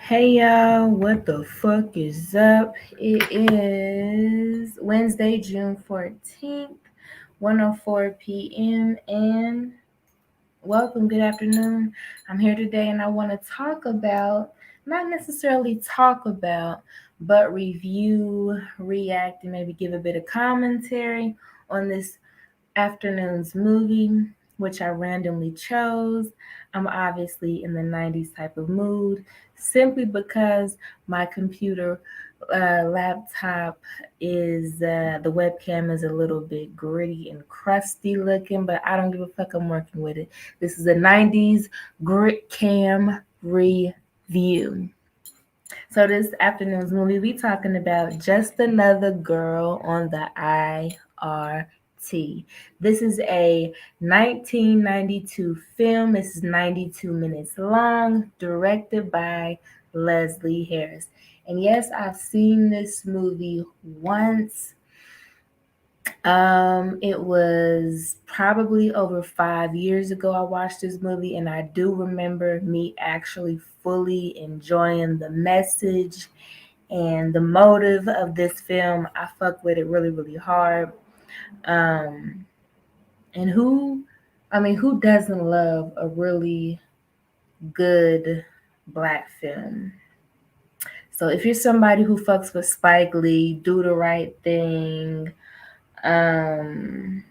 Hey y'all, what the fuck is up? It is Wednesday, June 14th, 1:04 p.m. and welcome, good afternoon. I'm here today and I want to talk about, not necessarily talk about, but review, react, and maybe give a bit of commentary on this afternoon's movie, which I randomly chose. I'm obviously in the 90s type of mood simply because my computer laptop is the webcam is a little bit gritty and crusty looking, but I don't give a fuck. I'm working with it. This is a 90s grit cam review. So this afternoon's movie, we talking about Just Another Girl on the I.R.T. This is a 1992 film. This is 92 minutes long, directed by Leslie Harris. And yes, I've seen this movie once. It was probably over 5 years ago I watched this movie, and I do remember me actually fully enjoying the message and the motive of this film. I fuck with it really, really hard. Um, and who doesn't love a really good black film? So if you're somebody who fucks with Spike Lee, Do the Right Thing, um,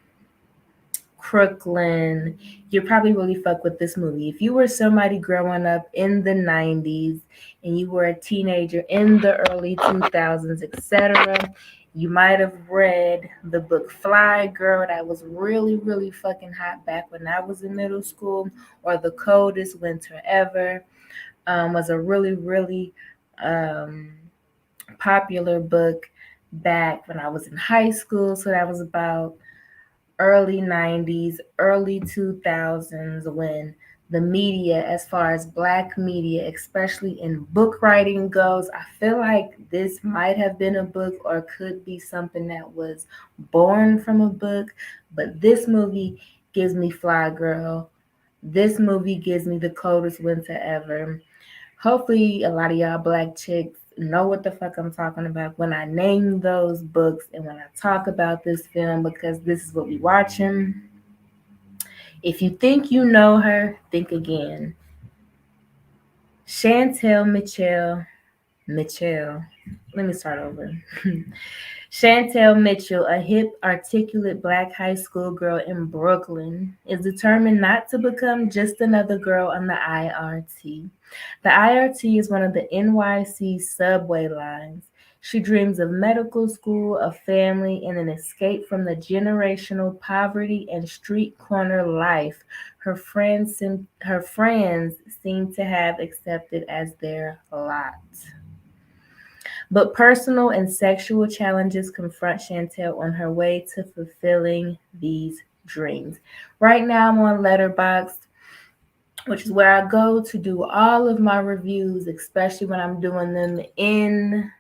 Crooklyn, you probably really fuck with this movie. If you were somebody growing up in the 90s and you were a teenager in the early 2000s, etc., you might have read the book Fly Girl that was really, really fucking hot back when I was in middle school, or The Coldest Winter Ever was a really, really um, popular book back when I was in high school. So that was about early 90s, early 2000s, when the media, as far as black media, especially in book writing goes, I feel like this might have been a book or could be something that was born from a book. But this movie gives me Fly Girl. This movie gives me The Coldest Winter Ever. Hopefully, a lot of y'all black chicks know what the fuck I'm talking about when I name those books and when I talk about this film, because this is what we watching. If you think you know her, think again. Chantelle Mitchell. Let me start over. Chantelle Mitchell, a hip, articulate black high school girl in Brooklyn, is determined not to become just another girl on the I.R.T. The I.R.T. is one of the NYC subway lines. She dreams of medical school, a family, and an escape from the generational poverty and street corner life her friends seem to have accepted as their lot. But personal and sexual challenges confront Chantelle on her way to fulfilling these dreams. Right now, I'm on Letterboxd, which is where I go to do all of my reviews, especially when I'm doing them in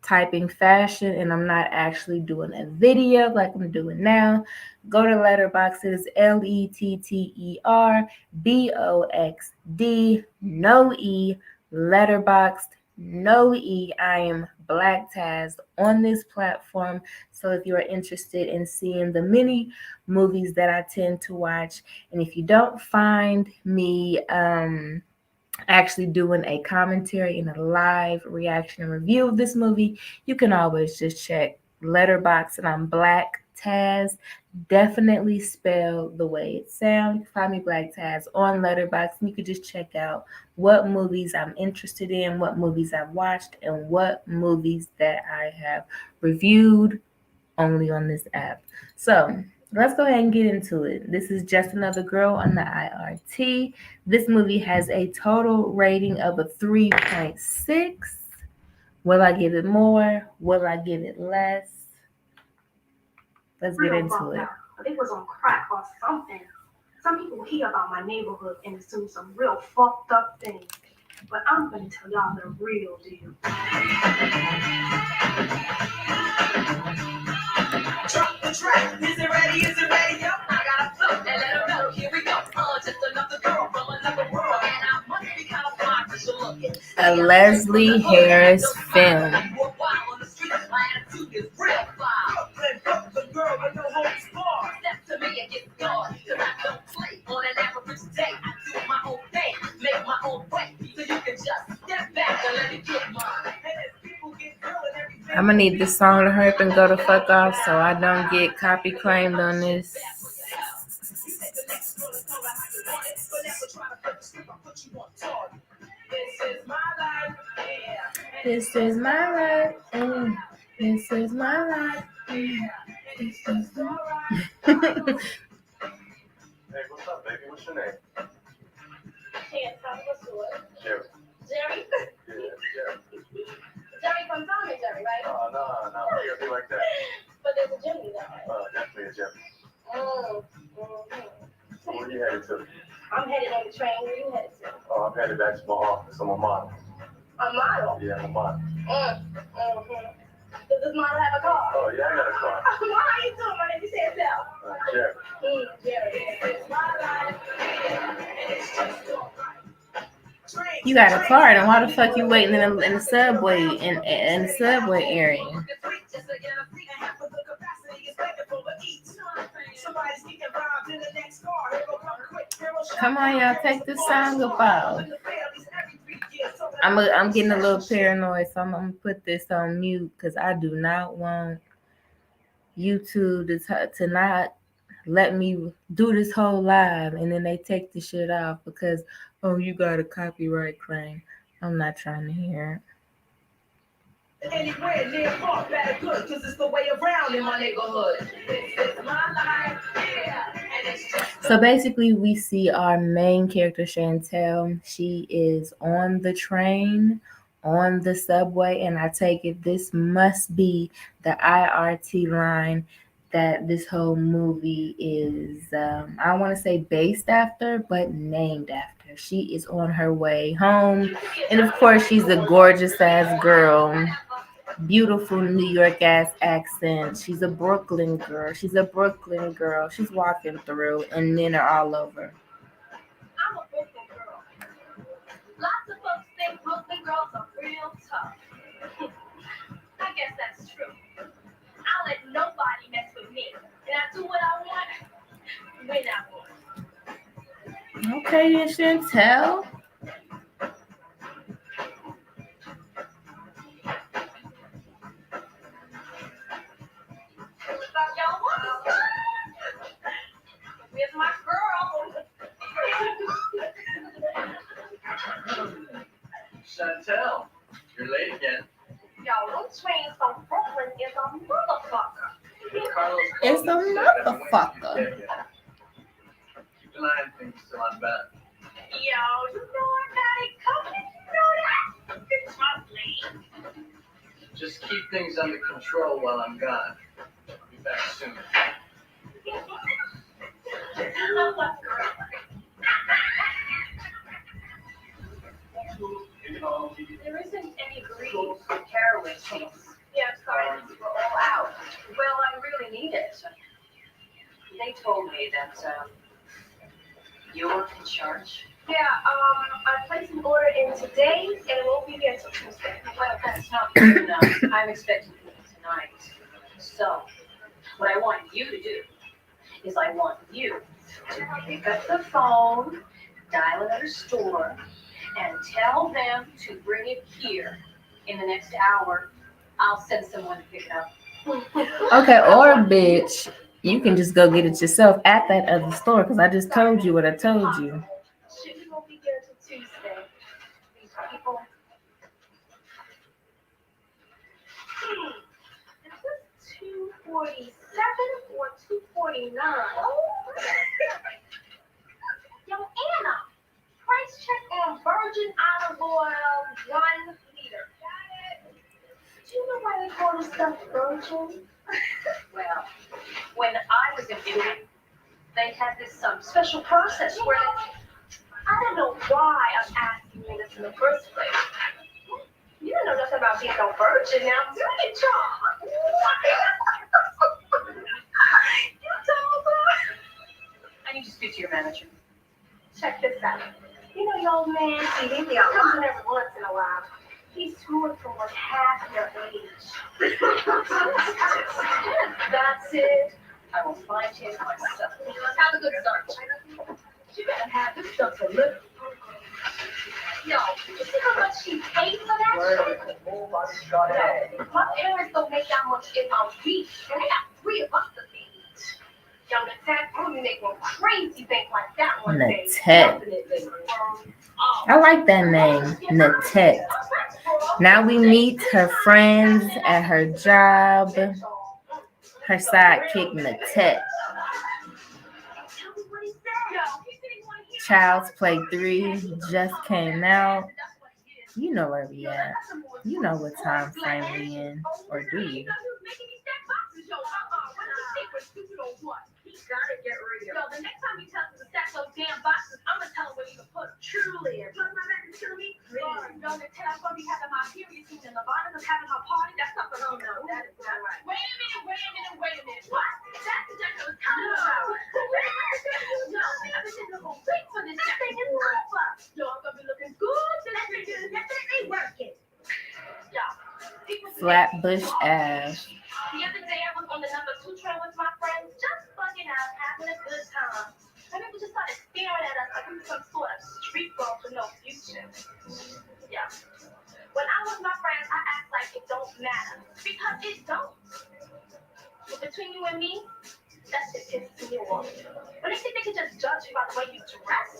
typing fashion and I'm not actually doing a video like I'm doing now. Go to Letterboxd. It is Letterboxd, no E, Letterboxd, no E. I am Black Taz on this platform. So if you are interested in seeing the many movies that I tend to watch, and if you don't find me actually doing a commentary and a live reaction and review of this movie, you can always just check Letterboxd, and I'm Black Taz, definitely spelled the way it sounds. You can find me Black Taz on Letterboxd, and you can just check out what movies I'm interested in, what movies I've watched, and what movies that I have reviewed only on this app. So let's go ahead and get into it. This is Just Another Girl on the I.R.T. This movie has a total rating of a 3.6. Will I give it more? Will I give it less? Let's get into it. I think it was on crack or something. Some people hear about my neighborhood and assume some real fucked up things. But I'm gonna tell y'all the real deal. Drop the track. Is it ready? Is it ready? Yep. I gotta flow and let her know. Here we go. Just another girl from another world. And I must be kind of fly for sure looking. a Leslie Harris film. I'm gonna need this song to hurry up and go to fuck off so I don't get copy claimed on this. This is my life. This is my life. This is my life. Hey, what's up, baby? What's your name? Chantelle, what's yours? Jerry. Jerry? Yeah, Jerry. Jerry from Tom and Jerry, right? No, you gotta be like that. But there's a Jimmy though. Definitely a Jerry. Mm-hmm. So where you headed to? I'm headed on the train. Where you headed to? Oh, I'm headed back to my office. I'm a model. A model? Yeah, I'm a model. Mm-hmm. Does this model have a car? Oh, yeah, I got a car. How are you doing? My name is Chantelle. Jerry. Jerry. You got a car, and why the fuck you waiting in the subway in the subway area? Come on, y'all, take this song about. I'm getting a little paranoid, so I'm gonna put this on mute because I do not want YouTube to not let me do this whole live and then they take the shit off because you got a copyright claim. I'm not trying to hear it. Anywhere near Park, better good, cause it's the way around in my neighborhood. This is my life, yeah. And it's just so basically we see our main character Chantelle. She is on the train, on the subway, and I take it this must be the I.R.T line that this whole movie is, I want to say based after, but named after. She is on her way home, and of course she's a gorgeous ass girl. Beautiful New York ass accent. She's a Brooklyn girl. She's walking through, and men are all over. I'm a Brooklyn girl. Lots of folks think Brooklyn girls are real tough. I guess that's true. I'll let nobody mess with me. And I do what I want when I want. Okay, then Chantelle. Where's my girl? Chantelle, you're late again. Yo, those trains from Brooklyn is a motherfucker. Carlos It's a motherfucker. Keep an eye on things till I'm back. Yo, you know I got it coming. You know that? Trust me. Just keep things under control while I'm gone. I'll be back soon. There isn't any green heroin case. Yeah, sorry, we're all out. Well, I really need it. They told me that you're in charge. Yeah, I placed an order in today, and it won't be there until Tuesday. Well, that's not good enough. I'm expecting it tonight. So, what I want you to do is I want you to pick up the phone, dial another store, and tell them to bring it here in the next hour. I'll send someone to pick it up. Okay, or bitch, you can just go get it yourself at that other store because I just told you what I told you. Shouldn't won't be there till Tuesday. These people. Is this 247 or 249? Yo, Anna, price check on virgin olive oil, 1 liter. Do you know why they call this stuff virgin? Well, when I was in Italy, they had this special process where I don't know why I'm asking you this in the first place. You don't know nothing about being no virgin now, do you, John? You told her. I need to speak to your manager. Check this out. You know, your old man, he comes in every once in a while. He's smooth for like half your age. That's it. I will find him myself. Have a good start. You better have this stuff for living. Yo, you see how much she paid for that shit? My parents don't make that much in a week, and they got 3 of us to feed. Yo, the tech probably make one crazy bank like that one day. Natet. Definitely. I like that name, Natet. Now we meet her friends at her job, her sidekick Natet. Child's Play 3 just came out. You know where we at. You know what time frame we in, or do you? Gotta get real. Yo, the next time you tell him to stack those damn boxes, I'm gonna tell him where you can put them. Truly. Plug my back into me. Yo, Chantelle, I'm gonna be having my period soon, and Lavonna's is having her party. That's not the no. That is not right. Wait a minute. What? That's the jacket I was telling you about. No, I've been sitting up wait for this jacket. This thing is over. Yo, I'm gonna be looking good. That thing ain't working. Yo. Flatbush Ave. The other day I was on the number 2 train with my friends, just bugging out, having a good time. And people just started staring at us like we were some sort of street ball with no future. Yeah. When I'm with my friends, I act like it don't matter. Because it don't. But between you and me, that shit pisses me off. When they think they can just judge you by the way you dress,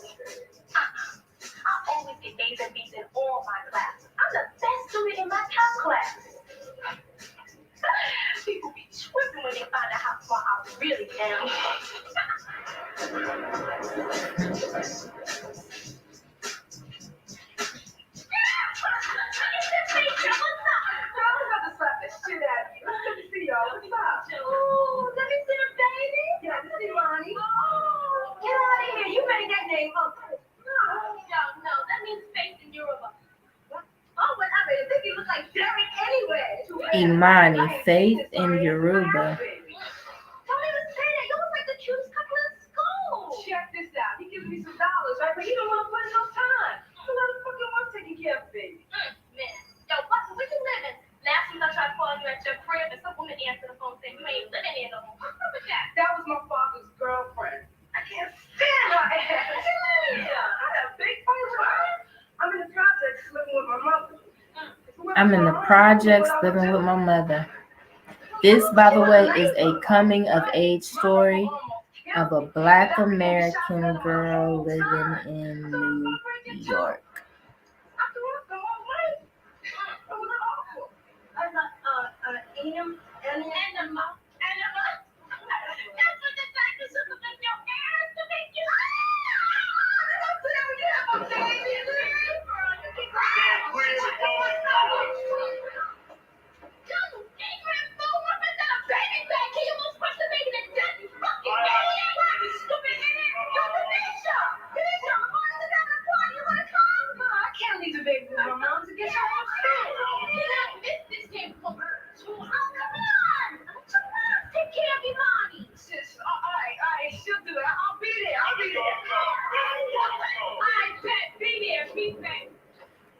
I always get A's and B's in all my classes. I'm the best student in my calc class. People be tripping when they find out how smart I really am. Imani, Faith in Yoruba. Don't even say that. You look like the cutest couple in school. Check this out. He gives me some dollars, right? But he don't want to put no time. So motherfucking want taking care of baby. Man. Yo, Buster, where you living? Last week I tried calling you at your crib and some woman answered the phone saying you ain't living here no more. What's up with that? That was my father's girlfriend. I can't stand her ass. I had a big fight with her. I'm in the projects living with my mother. I'm in the projects living with my mother. This, by the way, is a coming of age story of a Black American girl living in New York.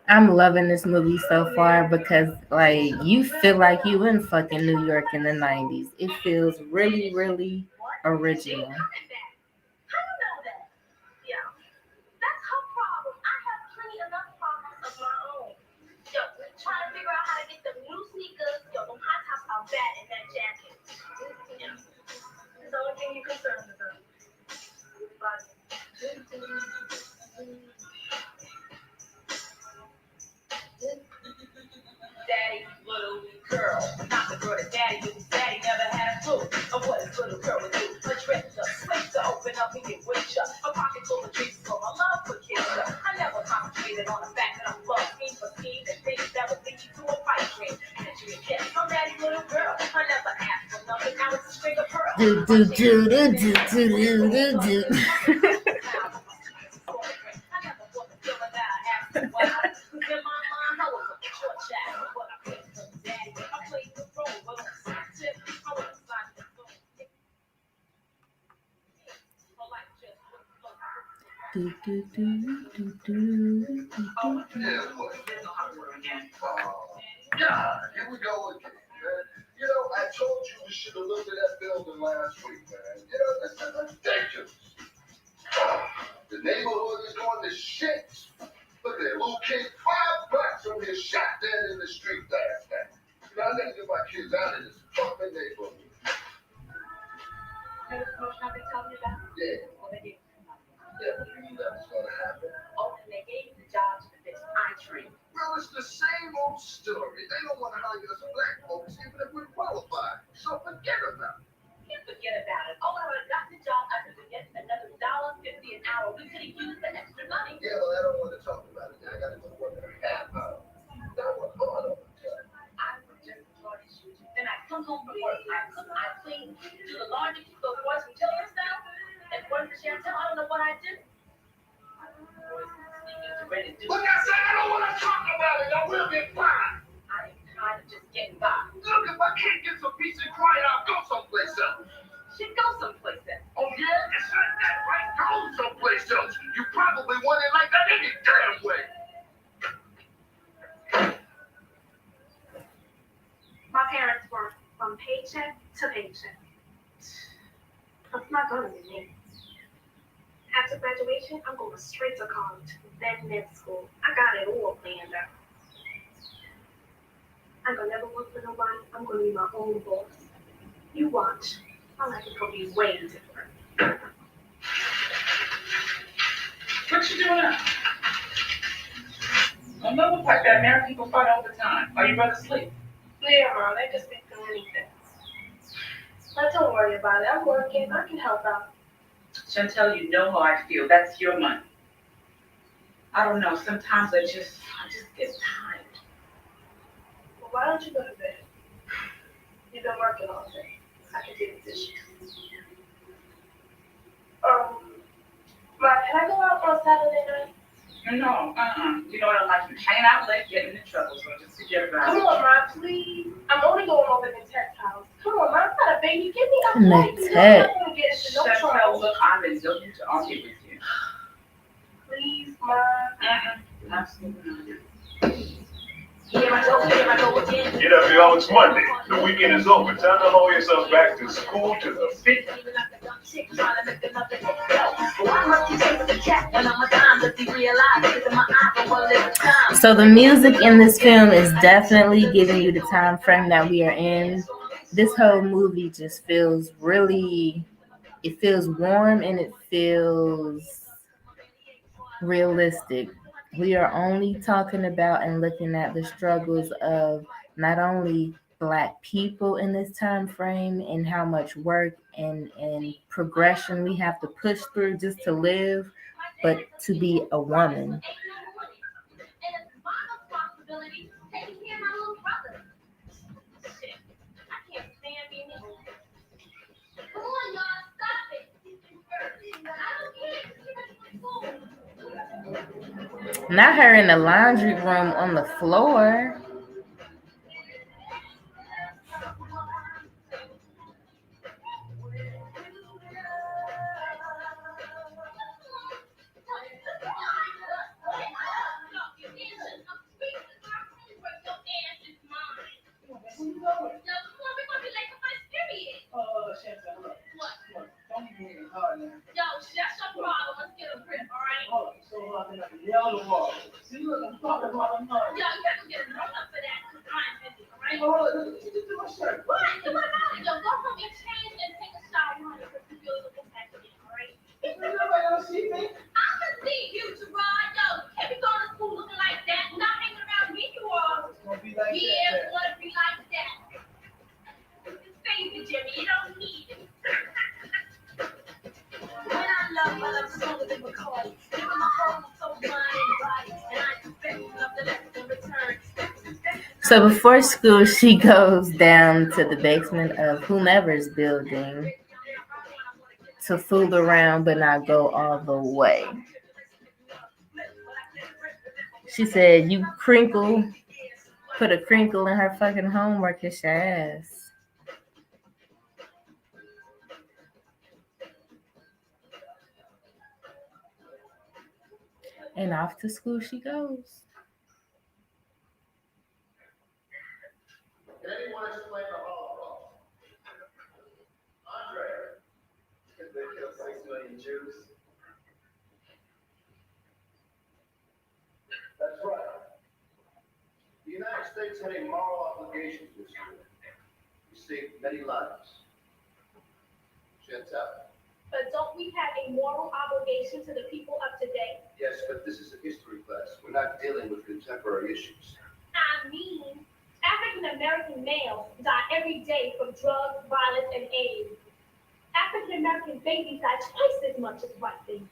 I'm loving this movie so far because, like, you feel like you in fucking New York in the 90s. It feels really, really original. Daddy, little girl, not the girl that daddy knew. Daddy never had a clue of what his little girl would do. A dress up, space to open up and get rich up. A pocket full of dreams for my love for kids up. I never concentrated on the fact that I'm love scheme for schemes and things that would lead you to a pipe dream. Picture your kiss, I'm daddy, little girl. I never asked for nothing. Now it's a string of pearls. Do God, here we go again, man. You know, I told you we should have looked at that building last week, man. You know, this is ridiculous. The neighborhood is going to shit. Look at that little kid, $5 over here shot dead in the street last night. You know, I gotta get my kids out of this fucking neighborhood. Heard the promotion I've been telling you about? Yeah, Well, they did. yeah, but you knew that was gonna happen. Oh, and they gave you the job to this I.R.T. Well, it's the same old story. They don't want to hire us black folks even if we're qualified. So forget about it. You forget about it. Oh, I would have gotten the job, I could have get another $1.50 an hour. We could have used the extra money. Yeah, well, I don't want to talk about it. I gotta go to work in a half hour. That was hard on the job. I would just enjoy the shoot. Then I come home from work. I cook, I clean, do the laundry, keep those boys from killing themselves. And work for Chantelle, I don't know what I do. Look, I said I don't want to talk about it. I will get fine. I am tired of just getting by. Look, if I can't get some peace and quiet, I'll go someplace else. Should go someplace else. Oh, yeah? It's like that, right? Go someplace else. You probably want it like that any damn way. My parents work from paycheck to paycheck. It's not gonna be me. After graduation, I'm going straight to college, then med school. I got it all planned out. I'm gonna never work for nobody. I'm gonna be my own boss. You watch. My life is gonna be way different. What you doing now? Don't look like that. Married people fight all the time. Are you brother asleep? Yeah, Mom, they just think through anything. But don't worry about it. I'm working. I can help out. Chantelle, you know how I feel. That's your money. I don't know. Sometimes I just get tired. Well, why don't you go to bed? You've been working all day. I can do the dishes. Mom, can I go out on Saturday night? No, You know what I like? You hanging out late, getting into trouble, so just forget about Come it. on, Mom, please. I'm only going over to Tech's house. Come on, Mom, I'm not a baby. Give me a break. You know I'm not going to get into no Chantelle, trouble. look, I'm in no mood to argue with you. Please, Mom. Absolutely. Here I go again. Get up, y'all. It's Monday. The weekend is over. Time to haul yourselves back to school to the feet. So the music in this film is definitely giving you the time frame that we are in. This whole movie just feels really, it feels warm and it feels realistic. We are only talking about and looking at the struggles of not only Black people in this time frame and how much work and progression we have to push through just to live, but to be a woman. And it's my responsibility taking care of my little brother. Shit, I can't stand being here. Come on, y'all, stop it. I don't care. Not her in the laundry room on the floor. Chantelle, look. Look, don't even get hard now. Yo, that's your problem. Let's get a grip, all right? Hold on, so I'm gonna yell the wall. See, look, I'm talking about I'm not. Yo, you have to get a grown up for that because I'm busy, all right? Hold on, look, you just do my shirt. What? Come on now. Yo, go home and change and take a shower, honey, because you feel a little back again, all right? Ain't nobody gonna see me. I'm gonna see you, Gerard. Yo, you can't be going to school looking like that. Not hanging around me, you are. It's gonna be like Yeah, that. it's gonna be like that. Just face it, Jimmy. You don't need it. When I love, I love stronger than Bacardi. Giving my whole soul, mind, and body, and I expect nothing less in return. So before school, she goes down to the basement of whomever's building to fool around but not go all the way. She said, you crinkle, put a crinkle in her fucking homework, it's your ass. off to school she goes. Can anyone explain the Holocaust? Andre, did they kill 6 million Jews? That's right. The United States had a moral obligation to this war. We saved many lives. Chantelle? But don't we have a moral obligation to the people of today? Yes, but this is a history class. We're not dealing with contemporary issues. I mean, African American males die every day from drugs, violence, and AIDS. African American babies die twice as much as white babies.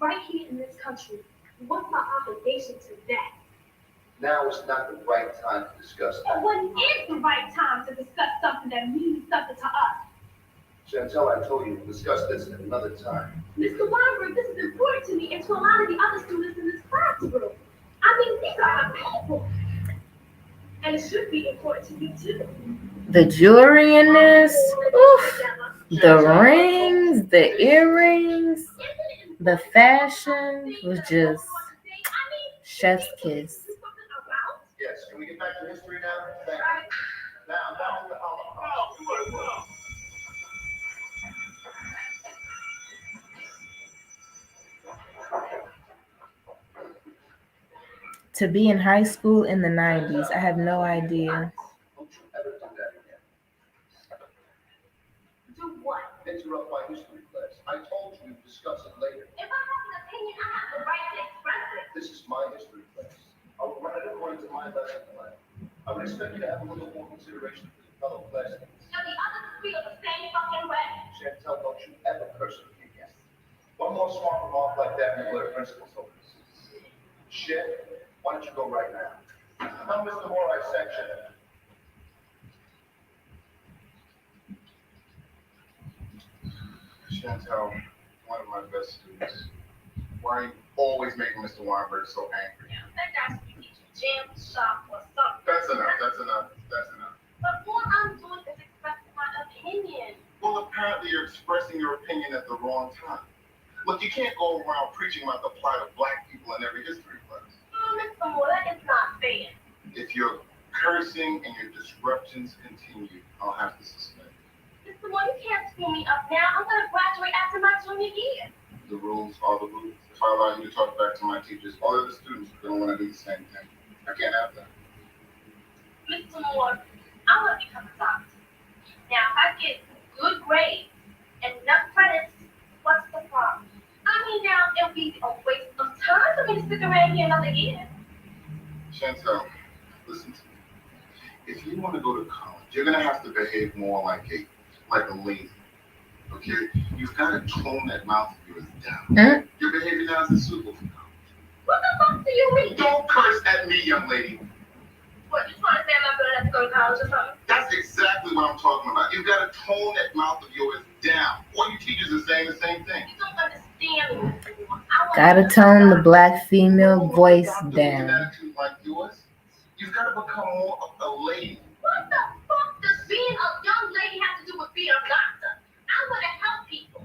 Right here in this country, what's our obligation to that? Now is not the right time to discuss And that. when is the right time to discuss something that means something to us? Chantelle, I told you we'll discuss this at another time. Mr. Weinberg, this is important to me and to a lot of the other students in this classroom. I mean, these are our people. And it should be important to you too. The jewelry in this, oof, the rings, the earrings, the fashion was just chef's kiss. Yes, can we get back to history now? Thank you. Now, back to the Holocaust. To be in high school in the 90s, I have no idea. Don't you ever do that again. Do what? Interrupt my history class. I told you to discuss it later. If I have an opinion, I have the right to express it. This is my history class. I will run it according to my lesson plan. I would expect you to have a little more consideration for your fellow classmates. And the others feel the same fucking way. Chantelle, don't you ever curse at me again. One more smart remark like that and you go to principal's office. Shit, why don't you go right now? Now, Mr. Moore, section. Chantelle, one of my best students. Why are you always making Mr. Weinberg so angry? Yeah, that guy should be teaching gym, shop, or something. That's enough. But all I'm doing is expressing my opinion. Well, apparently you're expressing your opinion at the wrong time. Look, you can't go around preaching about the plight of black people in every history class. Mr. Moore, that is not fair. If your cursing and your disruptions continue, I'll have to suspend you. Mr. Moore, you can't school me up now. I'm going to graduate after my junior year. The rules are the rules. If I allow you to talk back to my teachers, all of the students are going to want to do the same thing. I can't have that. Mr. Moore, I want to become a doctor. Now, if I get good grades and enough credits, what's the problem? I mean, now it'll be a waste of time for me to stick around here another year. Chantelle, listen to me. If you want to go to college, you're going to have to behave more like a lady. Okay? You've got to tone that mouth of yours down. Your behavior now is suitable for college. What the fuck do you mean? Don't curse at me, young lady. What, you trying to say I'm not going to have to go to college or something? That's exactly what I'm talking about. You've got to tone that mouth of yours down. All your teachers are saying the same thing. You don't understand me, Mr. Moore. I want Gotta to tone the black female voice Doctor with an down. attitude like yours, you've got to become more of a lady. What the fuck does being a young lady have to do with being a doctor? I want to help people.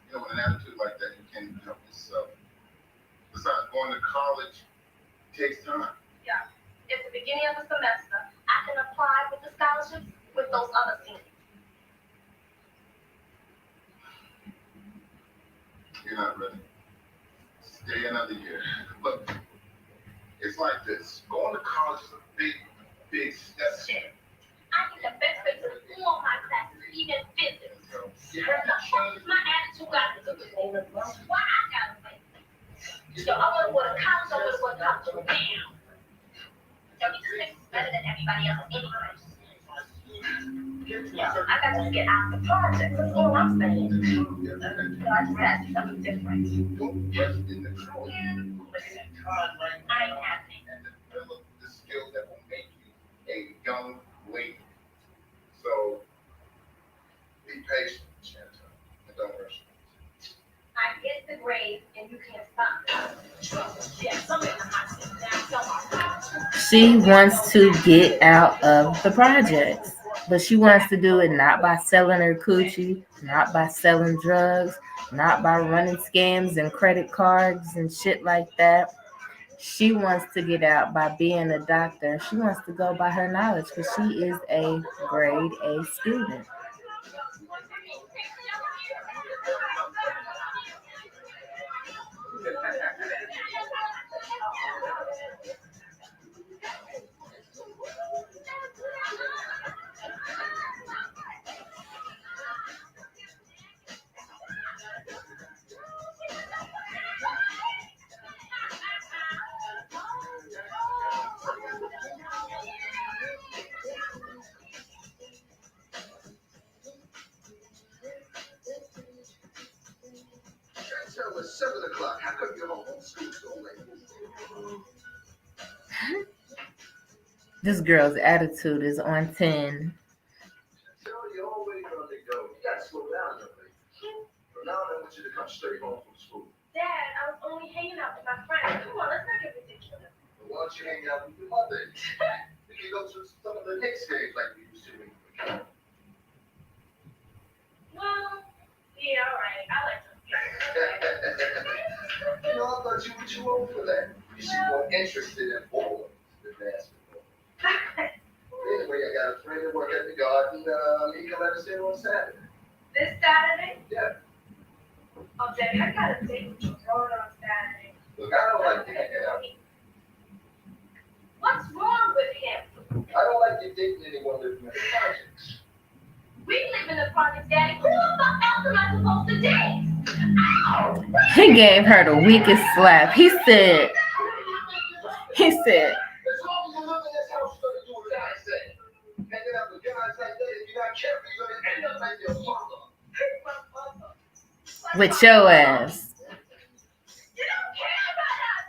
You know, with an attitude like that, you can't even help yourself. Besides, going to college takes time. Yeah. At the beginning of the semester, I can apply with the scholarships with those other seniors. You're not ready. Stay another year. Look, it's like this. Going to college is a big step. Shit. I think the best way to do all my classes, even physics. You What have the to fuck change is my attitude got to do with it? Why I gotta wait? Yo, I want to go to college, I want to go to college now. Yo, you just think it's better than everybody else anyway. Yo, I got to get out the project. That's all I'm saying. So I just gotta do something different. Don't get in the trouble. Listen, I ain't having it. And develop the skills that will make you a young lady. So, be patient, Chantelle, and don't rush. I get the grade, and you can't stop it. Yes, I'm in the hot seat now. She wants to get out of the projects, but she wants to do it not by selling her coochie, not by selling drugs, not by running scams and credit cards and shit like that. She wants to get out by being a doctor. She wants to go by her knowledge because she is a grade A student. Chantelle, it's 7 o'clock. How come you're home from school so late? This girl's attitude is on 10. Chantelle, you're always on the go. You gotta slow down, young lady. From now on, I want you to come straight home from school. Dad, I was only hanging out with my friends. Come on, let's not get ridiculous. But why don't you hang out with your mother? We can go to some of the Knicks games like we used to when you were young. Well, yeah, all right. I like them. You know, I thought you were too old for that. You seem more interested in bowling than basketball. Anyway, I got a friend that work at the garden. He come out and stay on Saturday. This Saturday? Yeah. Oh, Daddy, I got a date with your brother on Saturday. Look, I don't like to hang out. What's wrong with him? I don't like you dating anyone living in the projects. We live in the project, Daddy. Who the fuck else am I supposed to date? Ow! He gave her the weakest slap. He said, As long as you live in this house, you're gonna do what I say. Hanging out with guys like that, if you're not careful, you're gonna end up like your father. with your ass. You don't care about us.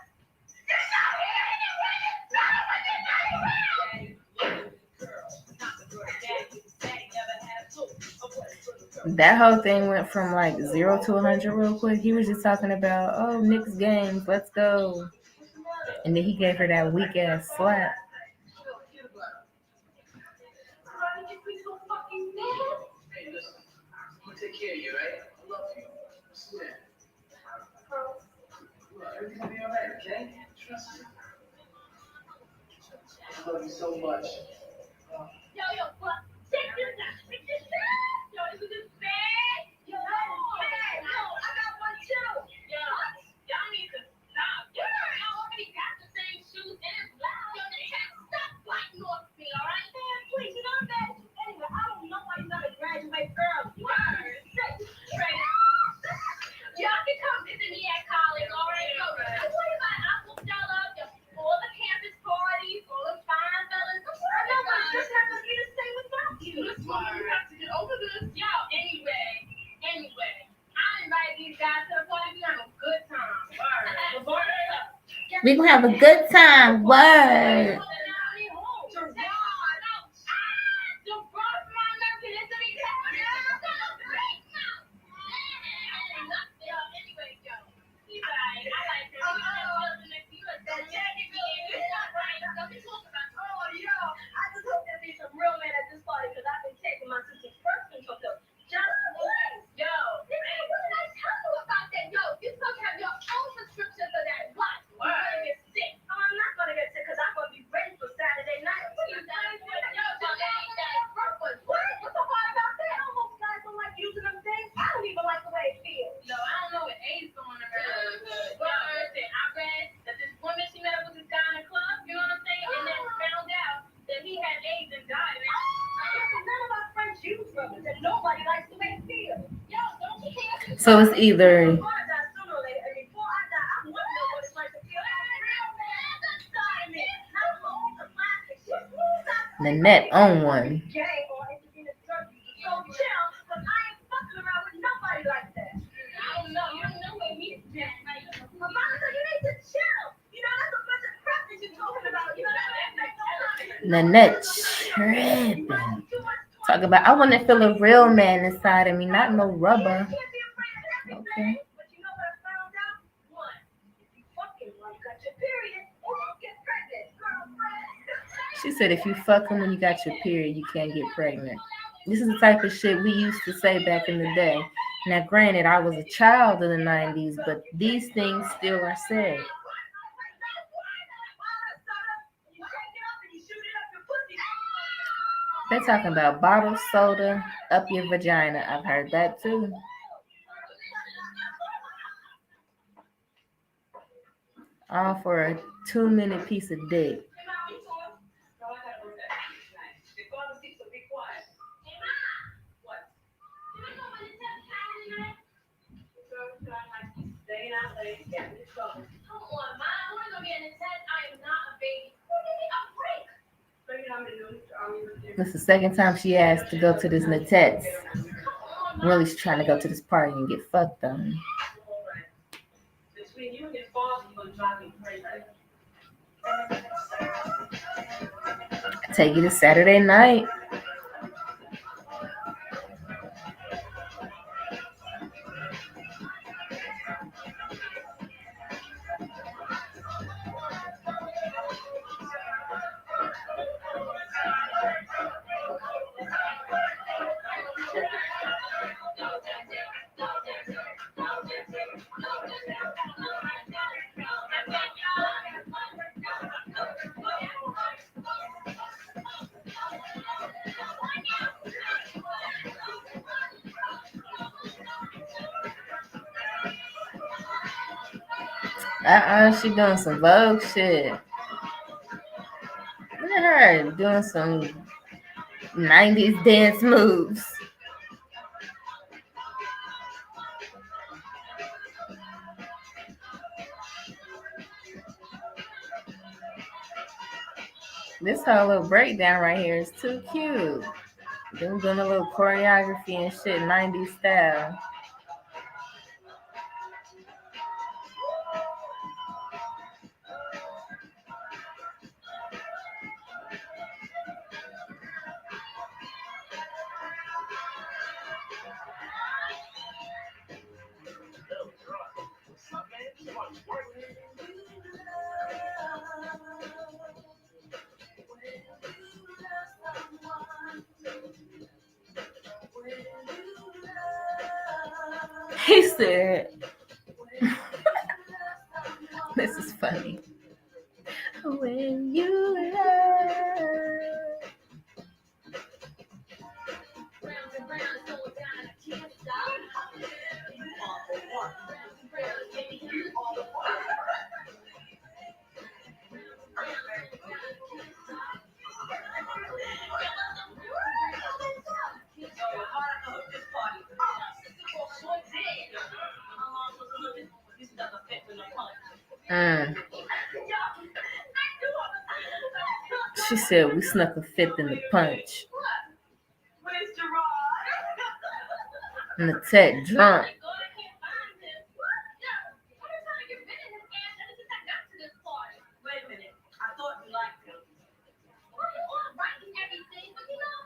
You're not here anyway. It's not what you're not around. That whole thing went from like 0 to 100 real quick. He was just talking about, oh, Knicks games, let's go. And then he gave her that weak ass slap. Hey, listen, I'm gonna take care of you, right? I love you. I swear. Everything will be alright, okay? Trust me. I love you so much. Yo, what? Check this out. Check this out. Yo, this is this bad. Yo, bad. Yo, I got one too. Yo, y'all need to stop. Yo, I already got the same shoes and it's loud. Yo, they can't stop fighting off me, alright? Man, please, you know I'm mad at you anyway. I don't know why you're not a graduate girl. Word. Straight up. Y'all can come visit me at college, alright? Yo, I tell you about Aquafella, all the campus parties, all the fine fellas. I know, but it's just not gonna be the same without you. This woman, you have to get over this. Yo, anyway, I invite these guys to the party. We have a good time. Word. We gonna have a good time. Word. So it's either Nanette on one. Nanette tripping. Talk about, I want to feel a real man inside of me, not no rubber. Okay. She said if you fuck him when you got your period, you can't get pregnant. This is the type of shit we used to say back in the day. Now, granted, I was a child in the 90s, but these things still are said. They're talking about bottled soda up your vagina. I've heard that too. All for a 2-minute piece of dick. Come on, Ma. I want to go get in the tent. I am not a baby. Give me a break. This is the second time she asked to go to this Natet's. Really, she's trying to go to this party and get fucked on. Between you and your boss, you're gonna drive me crazy. Take you to Saturday night. She doing some Vogue shit. Look at her doing some 90s dance moves. This whole little breakdown right here is too cute. Them doing a little choreography and shit, 90s style. He said, this is funny. When you love. She said we snuck a fifth in the punch. And the tech drunk. Wait a minute. I thought you liked him. Well, you all right and everything, but you know,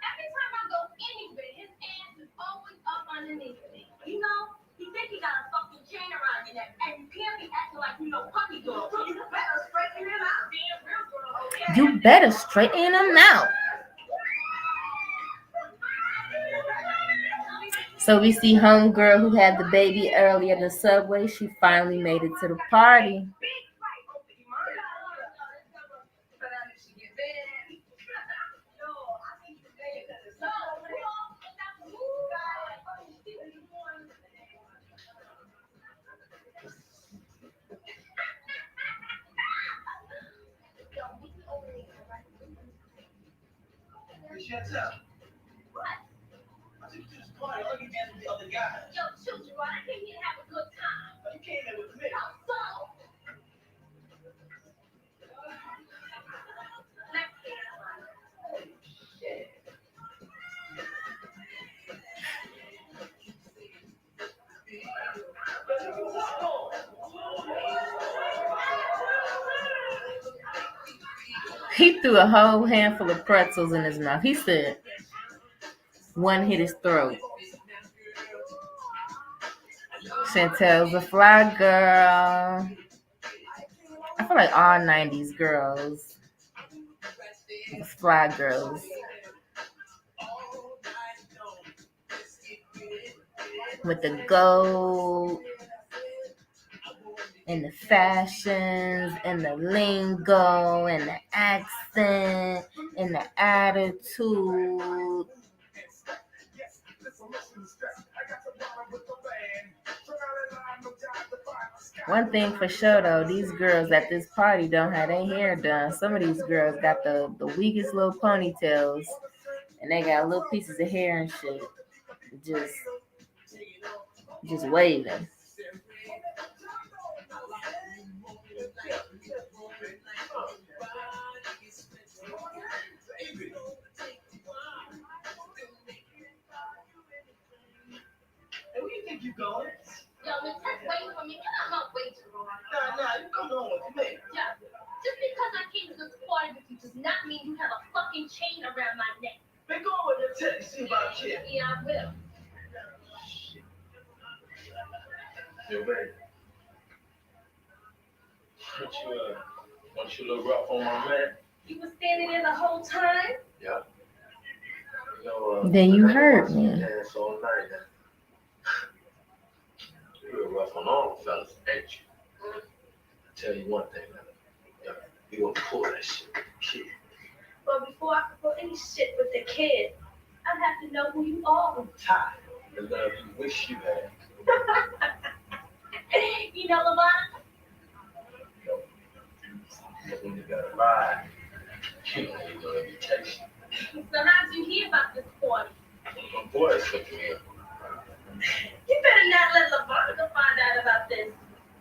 every time I go anywhere, his ass is always up underneath me. You know, he think he got a fucking chain around your neck, and you can't be acting like you know puppy dog. So you better straighten him out. Being real girl, okay? You better straighten him out. So we see homegirl who had the baby earlier in the subway. She finally made it to the party. Chantelle. What? I took you to this party. I thought you danced with the other guys. Yo, children, I came here to have a good time. But you came here with me. So? Let's get it. Shit. He threw a whole handful of pretzels in his mouth. He said, one hit his throat. Chantelle's a fly girl. I feel like all 90s girls was fly girls. with the gold and the fashions and the lingo and the accent and the attitude. One thing for sure though, these girls at this party don't have their hair done. Some of these girls got the weakest little ponytails and they got little pieces of hair and shit. Just waving. Hey, where you think you going? Yo, Miss, just wait for me. Get out my way, Jerome. Nah, you come on with me. Yeah. Just because I came to this party with you does not mean you have a fucking chain around my neck. Been going with your teddy, see about kid. Yeah, I will. You ready? Want you a little rough on my man? You was standing there the whole time? Yeah. You know, Then you heard me. Dance all night. You were rough on all the fellas, ain't you? I tell you one thing, man. Yeah, you gonna pull that shit with the kid. But before I could pull any shit with the kid, I'd have to know who you are. I'm tired of the love you wish you had. You know, Lavon? But when you gotta ride, you don't need no invitation. So how'd you hear about this party? My boys took me in. You better not let Lavon find out about this.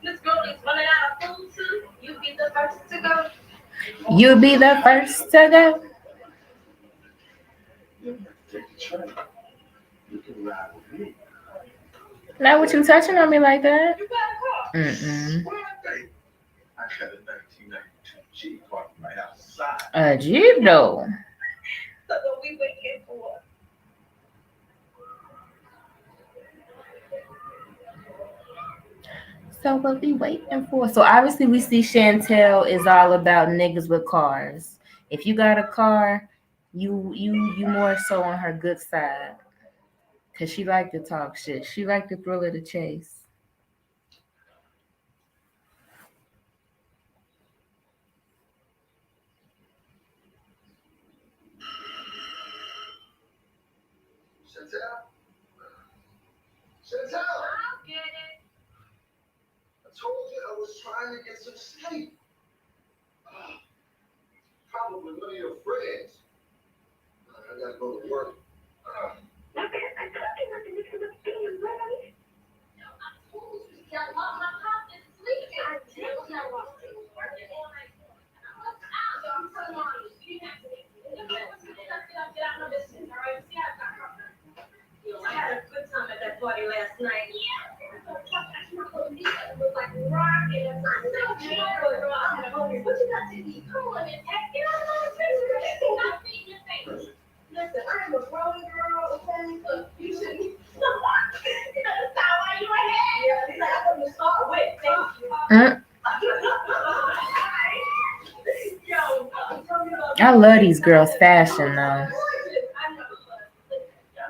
Miss Brody's running out of food too. You be the first to go. You be the first to go. Take the train. You can ride with me. Not with you touching on me like that. You got a car. Mm-mm. What I think? I got a 1992 Jeep parked right outside. A Jeep though. So what we waiting for? So what we waiting for? So obviously we see Chantelle is all about niggas with cars. If you got a car, you more so on her good side. Cause she like to talk shit. She like the thrill of the chase. Chantelle, I'll get it. I told you I was trying to get some sleep. Probably one of your friends. I gotta go to work. I told you, y'all want my pop is sleeping. I did y'all want to work it all night. I'm telling you, you have to get out of this shit, all right? See how I got her. I had a good time at that party last night. Yeah. It was like rocking. I what you got to eat? Come on, man. Get out of my face. Stop beating your face. Listen, I'm a grown girl, okay? Look, you shouldn't. You know, that's not why you were here. Yeah, that's what you start with. Thank you. Yo, tell me about I love these girls' fashion though. I know.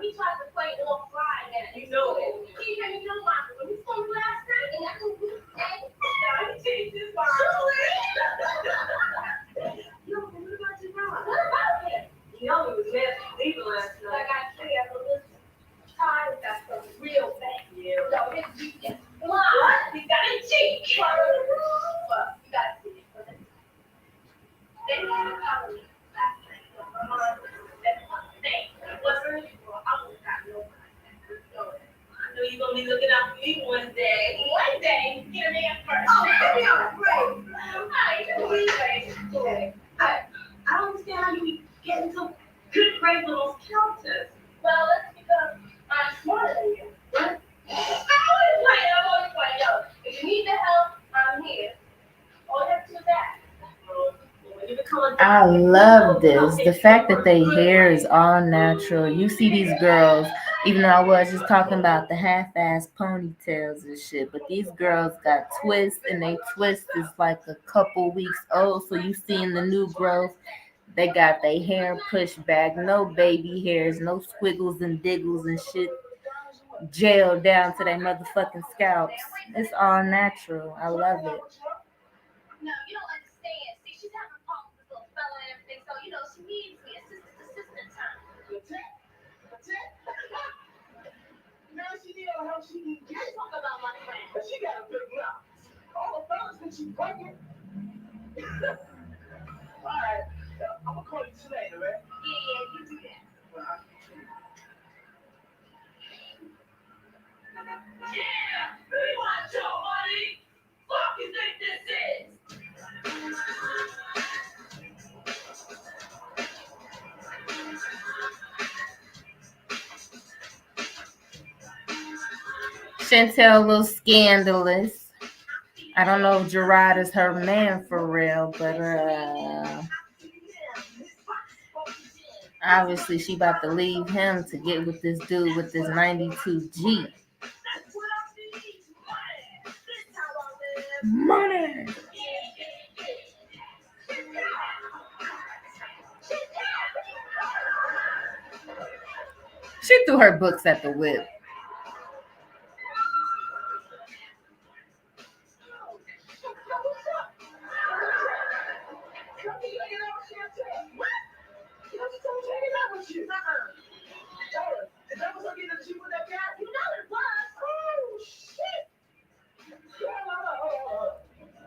He tried to play all Friday. You know it. He didn't know my when he saw me last night. And I was he changed his mind. Yo, what about your mom? What about him? You know he was mad for leaving last night. I got clear for this time. Got some real bad. Yeah. No, his Jeep is blind. He got a Jeep. Well, you got to see it for this. Then he had a colony last night. My mom said one thing. It wasn't usual. I wouldn't have no contact. I know you're going to be looking out for me one day. One day. Get a man first. Oh, yeah, great. I don't understand how you be getting so good grades on those counters. Well, that's because I'm smarter than you. What? I'm always playing. Yo, if you need the help, I'm here. All you have to do is that. I love this. The fact that their hair is all natural. You see these girls, even though I was just talking about the half-ass ponytails and shit, but these girls got twists, and they twist is like a couple weeks old. So you seeing the new growth. They got their hair pushed back, no baby hairs, no squiggles and diggles and shit. gel down to their motherfucking scalps. It's all natural. I love it. No, you don't understand. See, she's having problems with this little fella and everything, so you know she needs me. Assistant time. That's it. Now she need all the help she can get. Talk about my friend. But she got a big mouth. All the fellas think she's pregnant. All right, I'm gonna call you later, right? Yeah, you do that. Yeah, we want your money. Fuck you think this is? Chantelle, a little scandalous. I don't know if Gerard is her man for real, but obviously she about to leave him to get with this dude with this 92 G. Money. She threw her books at the whip.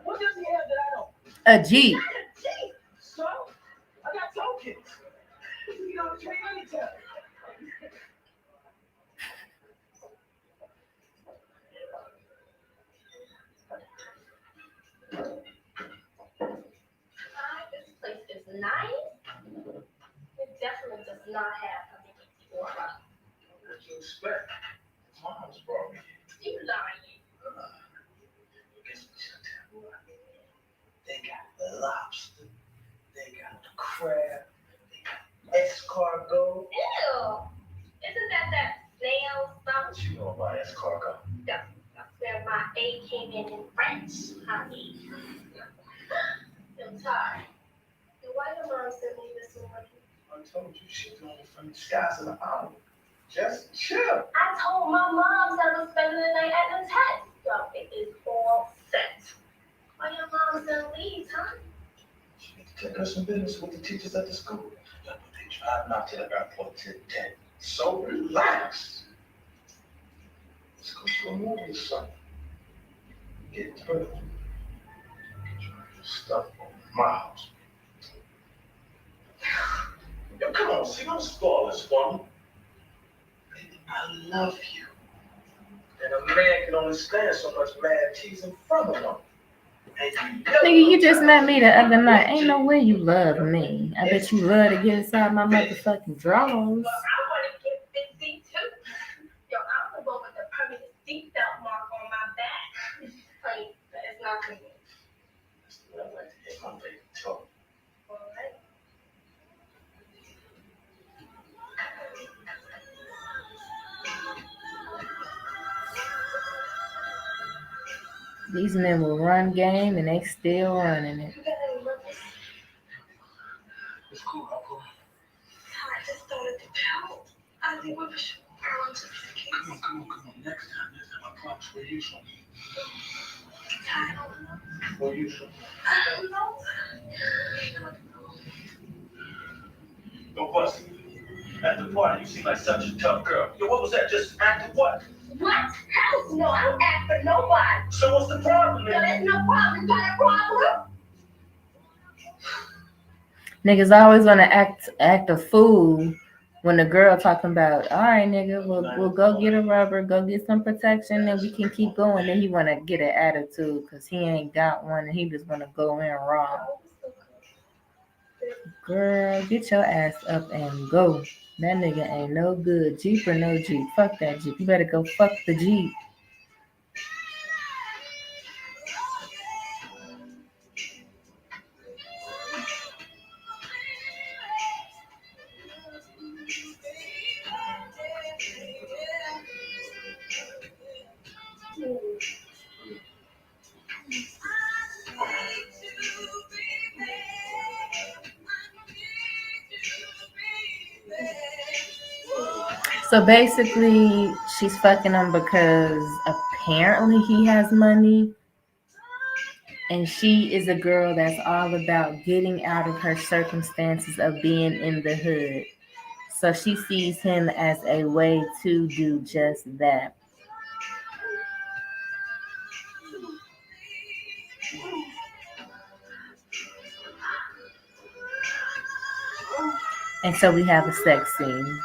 What does he have that I don't? A Jeep. So, I got tokens. You know, train anytime. This place is nice. It definitely does not have a aura. What you expect? Mom's brought me here. You lying. Guess what, Chantelle? They got the lobster, they got the crab, they got escargot. Ew. Isn't that snail stuff? What you know about escargot? That's where my A came in French, honey. I'm tired. Why your mom sent me this morning? I told you she's only from the skies of the hour. Just chill. I told my mom that I was spending the night at the test. So it is all set. Why your mom's gonna leave, huh? She need to take her some business with the teachers at the school. Yeah, but they drive out to the airport today. So relax. Let's go to a movie or something. Get through. Get your stuff on my house. Yo, come on, see, don't spoil this for me. Baby, I love you. And a man can only stand so much mad cheese in front of him. Nigga, you just met me the other night. Ain't no way you love me. I bet you love to get inside my motherfucking drawers. Well, I want to get 50 too. Yo, I'm the one with the permanent seatbelt mark on my back. Like, it's not for me. I like to hear my baby talk. All right. These men will run game and they still running it. You got any rubbers? It's cool, I'll go. I just started to pout. I think we should go on to the case. Come on. Next time, I promise we'll use something. I don't know. We'll use something. I don't know. Don't bust. At the party, you seem like such a tough girl. Yo, what was that? Just acting what? What? Hell no, I don't act for nobody. So what's the problem, No, man? there's no problem. You got a problem? Niggas always want to act a fool when the girl talking about, all right, nigga, we'll go get a rubber, go get some protection, and we can keep going. Then he want to get an attitude because he ain't got one, and he just want to go in wrong. Girl, get your ass up and go. That nigga ain't no good. Jeep or no Jeep. Fuck that Jeep. You better go fuck the Jeep. So basically, she's fucking him because apparently he has money. And she is a girl that's all about getting out of her circumstances of being in the hood. So she sees him as a way to do just that. And so we have a sex scene.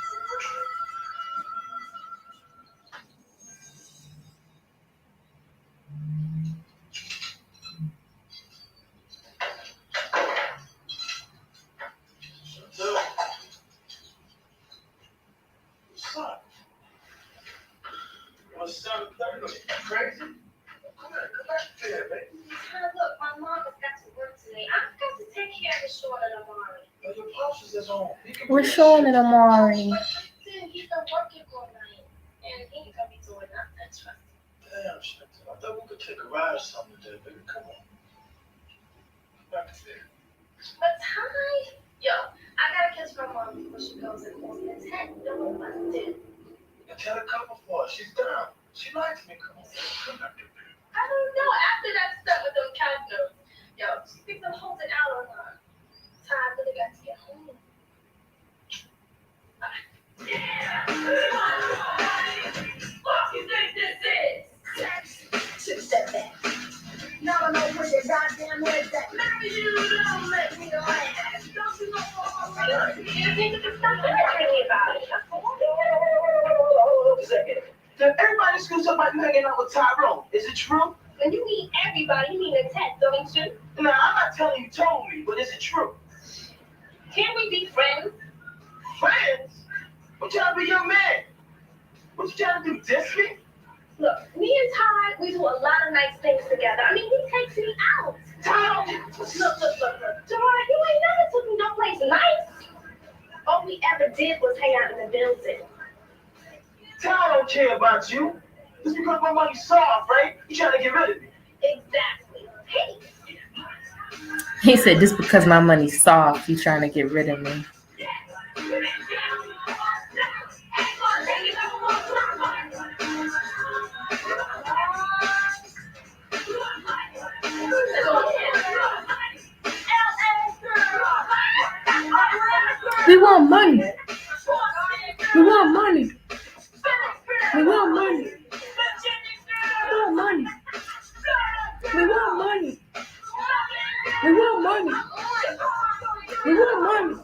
Crazy? Come back there, baby. Look, my mom has got to work today. I've got to take care of the short and Amari. Your pops is on. We're showing it, Amari. Dude, he's been working all night. And he ain't gonna be doing nothing, trust me. Damn, Chantelle. I thought we could take a ride or something today, baby. Come on. Come back there. But Ty, yo, I gotta catch my mom before she goes and calls me a 10. Don't know what to do. And tell her cover for her. She's down. She likes me. Come on. Come back there, baby. I don't know. After that stuff with them cat notes, yo, she thinks I'm holding out on her. Ty, I really got to get home. What you think this is? Should step back. Now I know where your goddamn head's at. Maybe you don't make me laugh. Don't you know what You think it's not thinking about it. Hold on a second. Everybody screws up by hanging out with Tyrone. Is it true? When you mean everybody, you mean the 10, don't you? Nah, I'm not telling you told me, but is it true? Can we be friends? Friends? I'm trying to be your man. What you trying to do, diss me? Look, me and Ty, we do a lot of nice things together. I mean, he takes me out. Ty, Look. Ty, you ain't never took me no place nice. All we ever did was hang out in the building. Ty don't care about you. Just because my money's soft, right? You trying to get rid of me. Exactly. Hey. He said, just because my money's soft, you trying to get rid of me. We want money. We want money. We want money. We want money. We want money. We want money. We want money.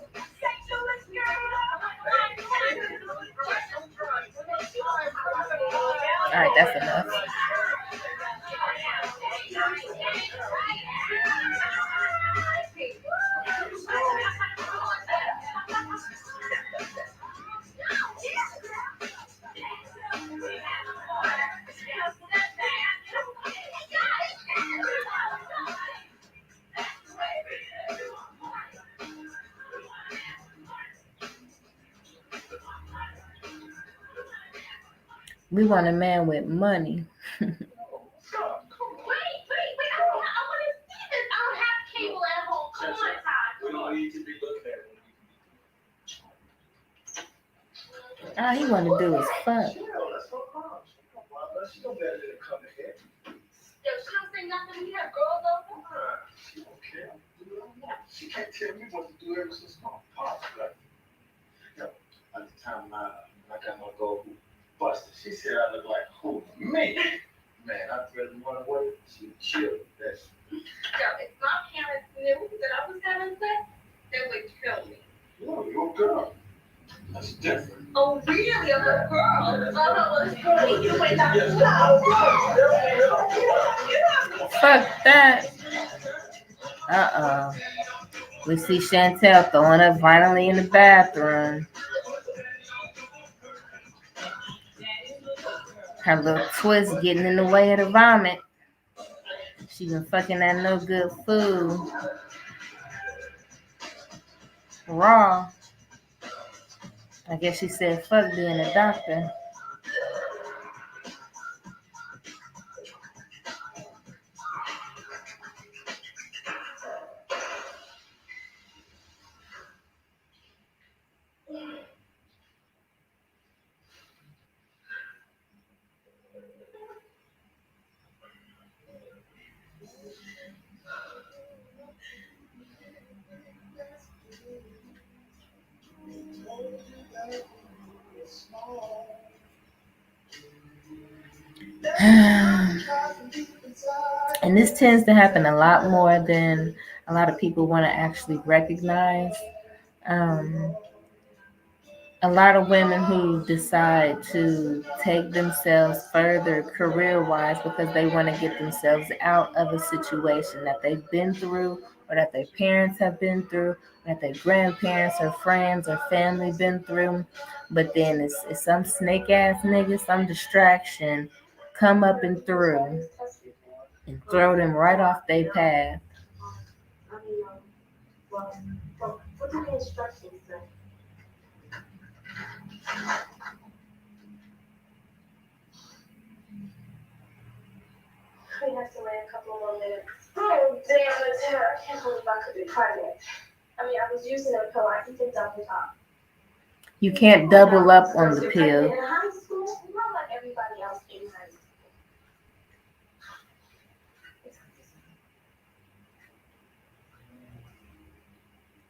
All right, that's enough. We want a man with money. Wait. I want to see this. I don't have cable at home. Come on, Ty. We don't need to be looking at it. All he want to do is fuck. Let's go home. She don't better than come here. Yo, she don't say nothing to me. That girl, though. She don't care. She can't tell me what to do ever since my pops left. Yo, at the time I got my gold busted. She said I look like who? Me. Man, I really run away. She killed that. Yo, if my parents knew that I was having sex, they would kill me. No, you're a girl. That's different. Oh, really? I'm a girl. Oh, you wait up. Fuck that. We see Chantelle throwing up violently in the bathroom. Her little twist getting in the way of the vomit. She been fucking that no good food. Raw. I guess she said fuck being a doctor. And this tends to happen a lot more than a lot of people want to actually recognize. Um, a lot of women who decide to take themselves further career wise because they want to get themselves out of a situation that they've been through or that their parents have been through or that their grandparents or friends or family been through, but then it's some snake ass nigga, some distraction come up and through and throw them right off their path. Well, what do the instructions say? We have to wait a couple more minutes. Oh, damn it, I can't believe I could be pregnant. I mean, I was using a pill. I can take double top. You can't double up on the pill. In high school, not like everybody else in high school.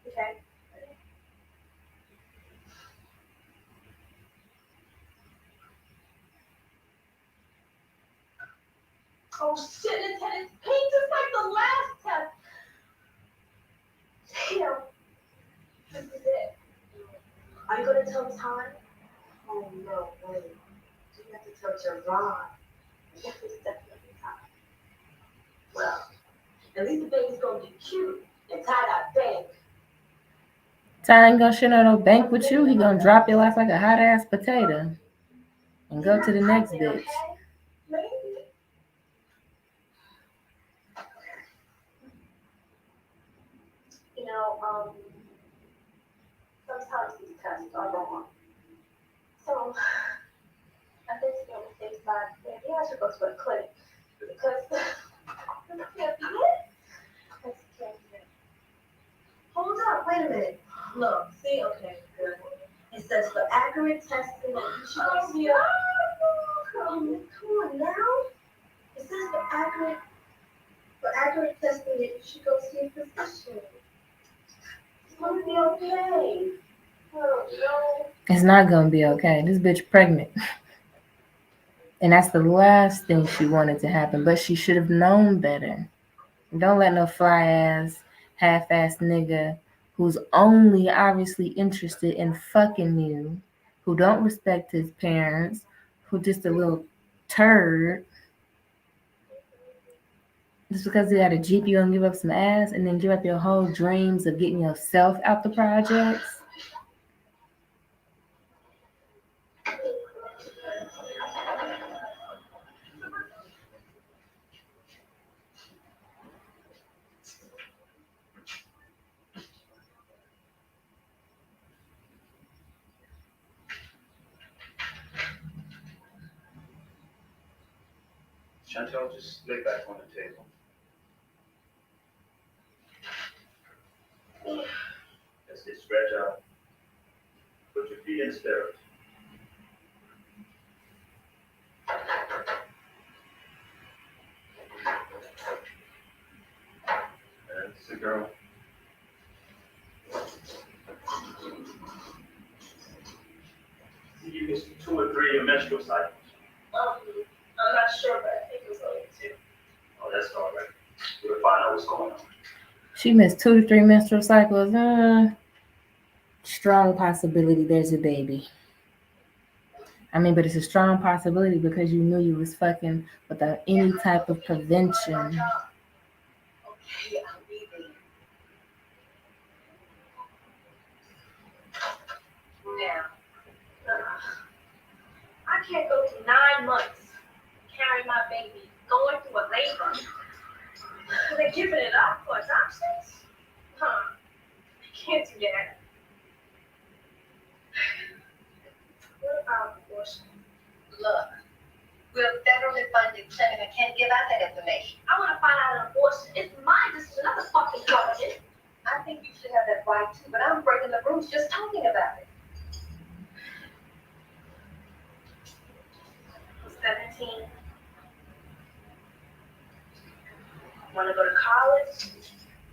Okay. Oh shit, it's had its pain just like the last test. Damn. This is it. Are you gonna tell Todd? Oh no, wait. You have to tell Gerard. Yes, it's definitely Todd. Well, at least the baby's gonna be cute and Todd got bank. Ty ain't gonna share no bank with you. He gonna drop your ass like a hot ass potato and go to the next bitch. Maybe. You know, sometimes these tests are wrong. So, I think it's going to take back. Maybe I should go to a clinic because this can't be it. This can't be it. Hold up, wait a minute. Look, see, okay, good. It says for accurate testing that you should go see a. Come on now. It says for accurate testing that you should go see a physician. It's gonna be okay. Oh no. It's not gonna be okay. This bitch pregnant. And that's the last thing she wanted to happen. But she should have known better. Don't let no fly ass, half ass nigga who's only obviously interested in fucking you, who don't respect his parents, who just a little turd, just because he got a Jeep, you gonna give up some ass and then give up your whole dreams of getting yourself out the projects? Chantelle, just lay back on the table. That's it, stretch out. Put your feet in stirrups. That's the girl. You missed 2 or 3 menstrual cycles. I'm not sure, but I think it was only 2. Oh, that's all right. We'll find out what's going on. She missed 2 to 3 menstrual cycles. Strong possibility there's a baby. I mean, but it's a strong possibility because you knew you was fucking without any type of prevention. Okay, I'm leaving. Now, I can't go through 9 months carrying my baby, going through a labor. They're giving it up for adoptions? Huh. I can't do that. What about abortion? Look, we're a federally funded clinic and can't give out that information. I want to find out an abortion. It's my decision, not the fucking government. I think you should have that right too, but I'm breaking the rules just talking about it. I'm 17. Want to go to college?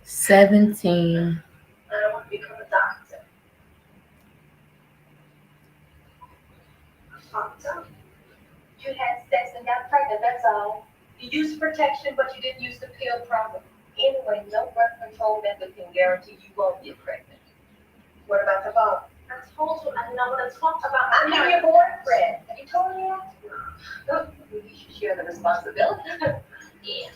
17. I want to become a doctor. You had sex and got pregnant, that's all. You used protection, but you didn't use the pill properly. Anyway, no birth control method can guarantee you won't get pregnant. What about the phone? I told you I didn't want to talk about I'm my your boyfriend. Have you told me that? Oh, you should share the responsibility. Yeah.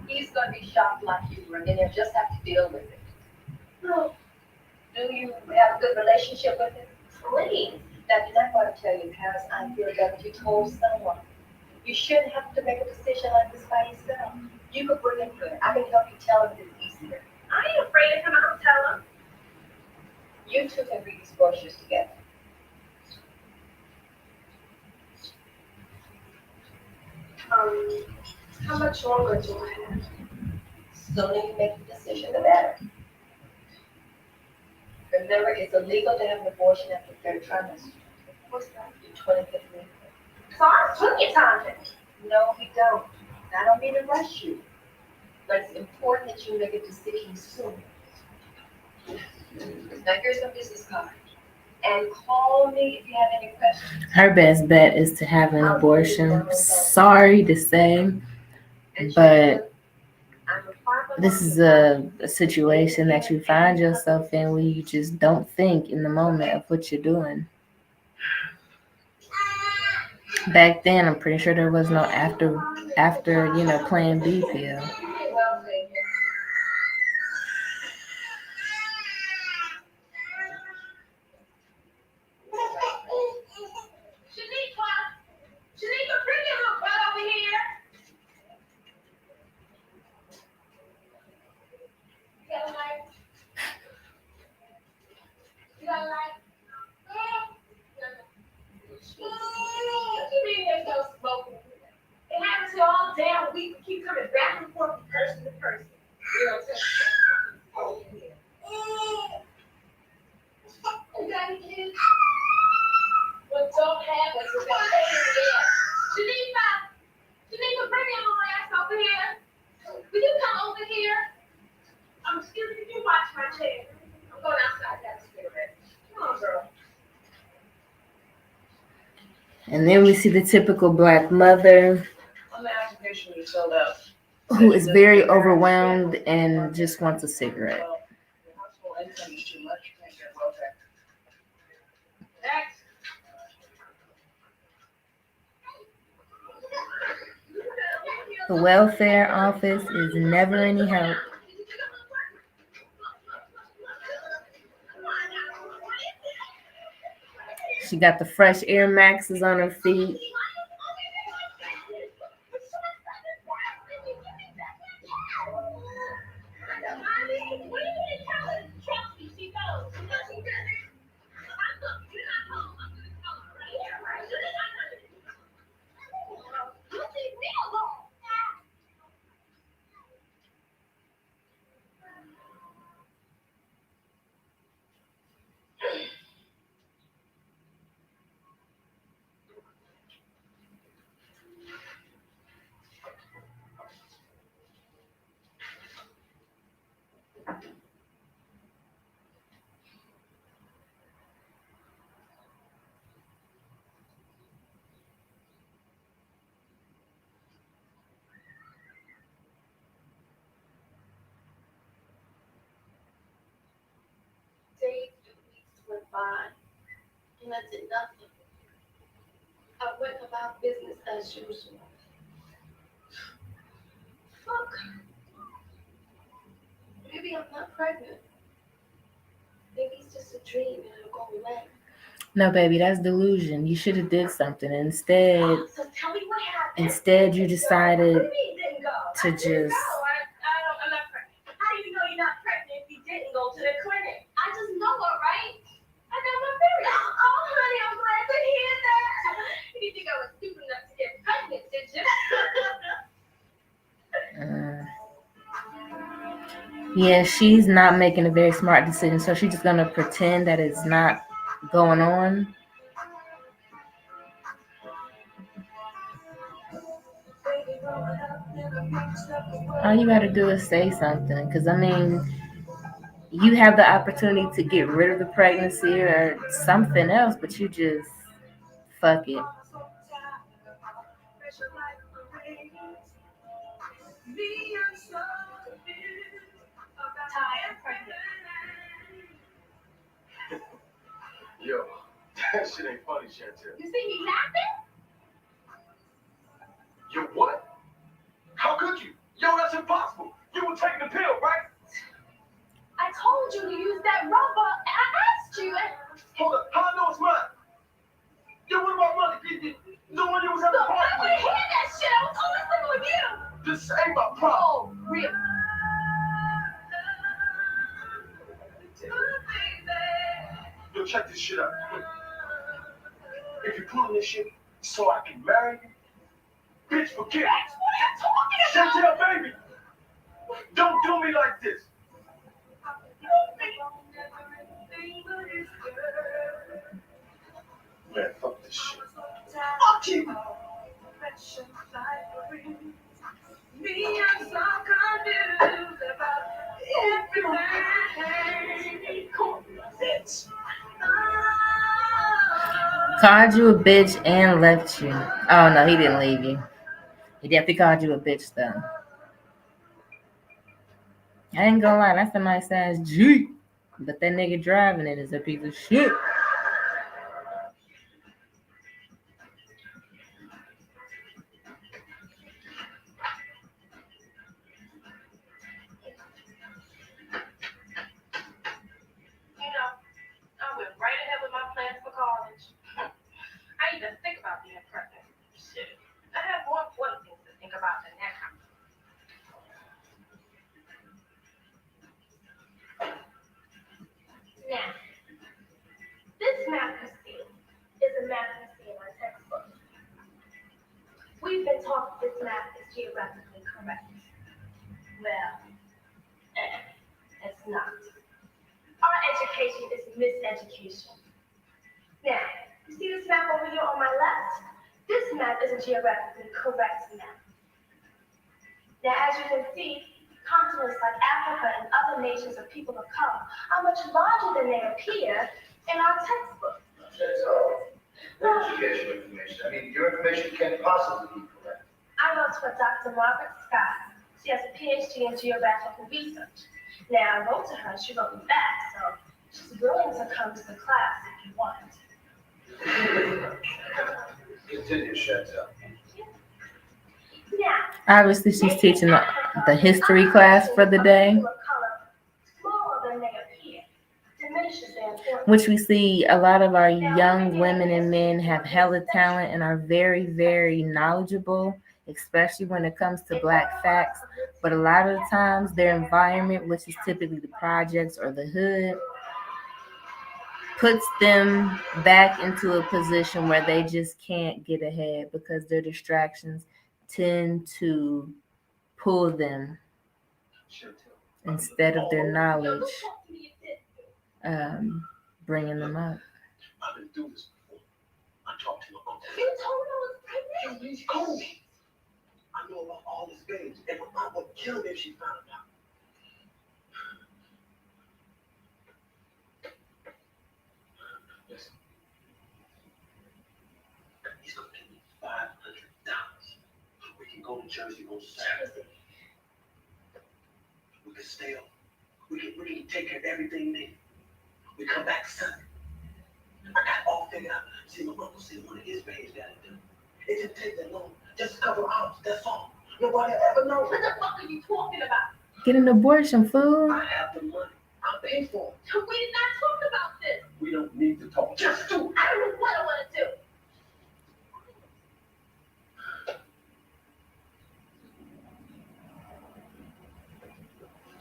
He's going to be shocked like you were, and then you'll just have to deal with it. No, Do you have a good relationship with him? please. That is not going to tell you because I feel that if you told someone, you shouldn't have to make a decision like this by yourself. You could bring him good. I can help you tell him this easier. I ain't afraid of him. I'll tell him. You two can read these brochures together. How much longer do I have? Sooner you make the decision, the better. Remember, it's illegal to have an abortion after the third trimester. What's that? Your 25th week. So I have plenty of time then. No, you don't. I don't mean to rush you, but it's important that you make a decision soon. Now, here's my business card. And call me if you have any questions. Her best bet is to have an abortion. Sorry to say, but this is a situation that you find yourself in where you just don't think in the moment of what you're doing. Back then, I'm pretty sure there was no after Plan B pill. Shaniqua, bring your little butt over here. You got a light? You got a light? What you mean there's no smoking? It happens here all damn week. We keep coming back and forth from person to person. You know, you got any kids? What don't have us is that Shaniqua, bring your little ass over here. Will you come over here? Excuse me, you watch my chair. I'm going outside to have a cigarette. Come on, girl. And then we see the typical Black mother On the application you filled out. who is very overwhelmed and just wants a cigarette. Well, your household income is too much, you can't get welfare. Next. The welfare office is never any help. She got the fresh Air Maxes on her feet. Days and weeks went by, and I did nothing. I went about business as usual. Fuck. Maybe I'm not pregnant. Maybe it's just a dream and it'll go away. No, baby, that's delusion. You should have did something. Instead, So tell me what happened. you decided What do you mean you didn't go? to I didn't just. go. I'm not pregnant. How do you know you're not pregnant if you didn't go to the clinic? I just know it, right? I got my period. Oh, honey, I'm glad to hear that. You didn't think I was stupid enough to get pregnant, did you? Yeah, she's not making a very smart decision, so she's just gonna pretend that it's not going on. All you gotta do is say something, because I mean, you have the opportunity to get rid of the pregnancy or something else, but you just fuck it. Ty, I'm pregnant. Yo, that shit ain't funny, Chantelle. You see me laughing? You what? How could you? Yo, that's impossible. You were taking the pill, right? I told you to use that rubber. I asked you. Hold up, how I know it's mine? Yo, what about money? The one you was at the Look, I party wouldn't with. hear that shit. I was only living with you. This ain't my problem. Oh, real. Yo, check this shit out. If you're pulling this shit so I can marry you, bitch, forget it. That's what I'm talking about. Chantelle, baby, don't do me like this. Man, fuck this shit. Fuck you. Me, I'm so confused about everything. Bitch. Called you a bitch and left you. Oh no, he didn't leave you. He definitely called you a bitch though. I ain't gonna lie, that's a nice ass Jeep. But that nigga driving it is a piece of shit. You know, I went right ahead with my plans for college. I didn't even think about being pregnant. Shit. I have more important things to think about than that. Now, this math you see is a math you see in my textbook. We've been taught this math is geographically correct. Well, it's not. Our education is miseducation. Now, you see this map over here on my left? This map is a geographically correct map. Now, as you can see, continents like Africa and other nations of people of color are much larger than they appear in our textbook. Where did you get your information? I mean, your information can't possibly be correct. I wrote to a Dr. Margaret Scott. She has a PhD in geographical research. Now, I wrote to her and she wrote me back, so she's willing to come to the class if you want. Continue, Chantelle. Now, Obviously, she's teaching the history class for the day, which we see a lot of our young women and men have hella talent and are very, very knowledgeable, especially when it comes to Black facts. But a lot of the times, their environment, which is typically the projects or the hood, puts them back into a position where they just can't get ahead because their distractions tend to pull them instead of their knowledge bringing them up. I've been through this before. I talked to your uncle. You told me I was pregnant. He's cool. I know about all his babes, and my mom would kill me if she found out. Listen. He's gonna give me $500. We can go to Jersey on Saturday. We can stay up. We can take care of everything there. We come back Sunday. I got all figured out. See, my uncle said one of his babes got it done. It didn't take that long. Just a couple of hours, that's all. Nobody ever knows. What the fuck are you talking about? Get an abortion, fool. I have the money. I'll pay for it. We did not talk about this. We don't need to talk. Just do it. I don't know what I want to do.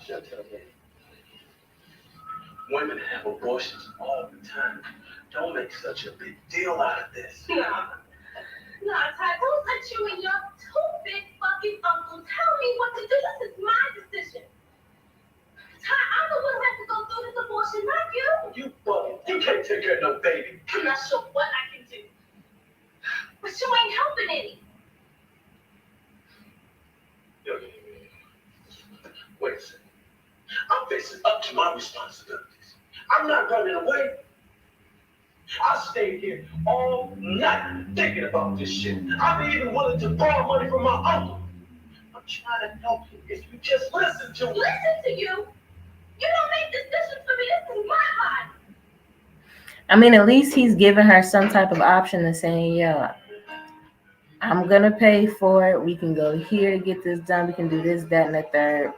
Chantelle, women have abortions all the time. Don't make such a big deal out of this. No, Ty, don't let you and your stupid fucking uncle tell me what to do. This is my decision. Ty, I'm the one who has to go through this abortion, not you. You bugging. You can't take care of no baby. I'm not sure what I can do. But you ain't helping any. Wait a second. I'm facing up to my responsibilities. I'm not running away. I stayed here all night thinking about this shit. I'm even willing to borrow money from my uncle. I'm trying to help you. If you just listen to me. Listen to you? You don't make decisions for me. This is my life. I mean, at least he's giving her some type of option of saying, yo, I'm going to pay for it. We can go here to get this done. We can do this, that, and the third.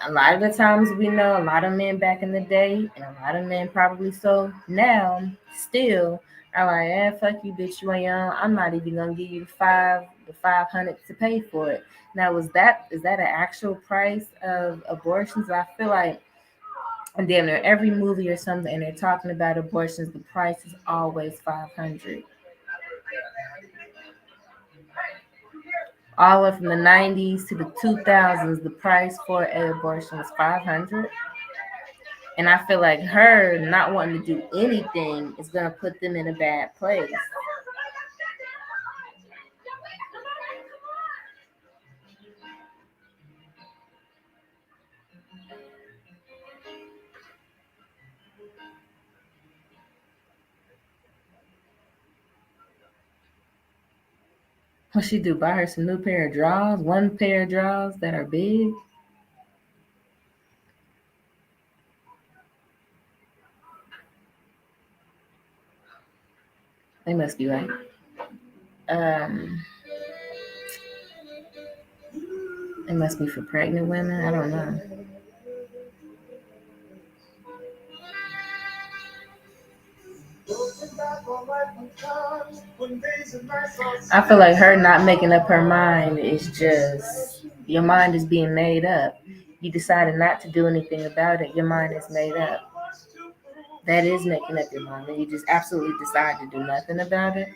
A lot of the times we know a lot of men back in the day, and a lot of men probably so now, still are like, fuck you, bitch, you ain't young. I'm not even gonna give you the 500 to pay for it. Now, is that an actual price of abortions? I feel like damn near every movie or something, and they're talking about abortions, the price is always 500. All the way from the 90s to the 2000s, the price for an abortion was 500. And I feel like her not wanting to do anything is going to put them in a bad place. What she do? Buy her some new pair of drawers? One pair of drawers that are big? They must be right. It must be for pregnant women. I don't know. I feel like her not making up her mind is just, your mind is being made up. You decided not to do anything about it. Your mind is made up. That is making up your mind. And you just absolutely decide to do nothing about it.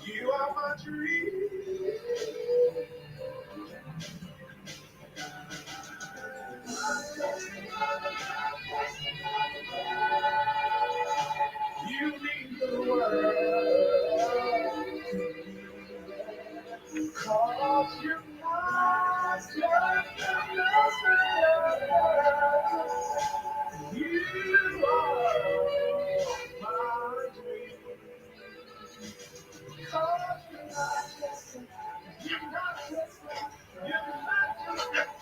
You are my dream. You mean the world. Cause you must love you are my dream. Cause you're not just you're not just you're not just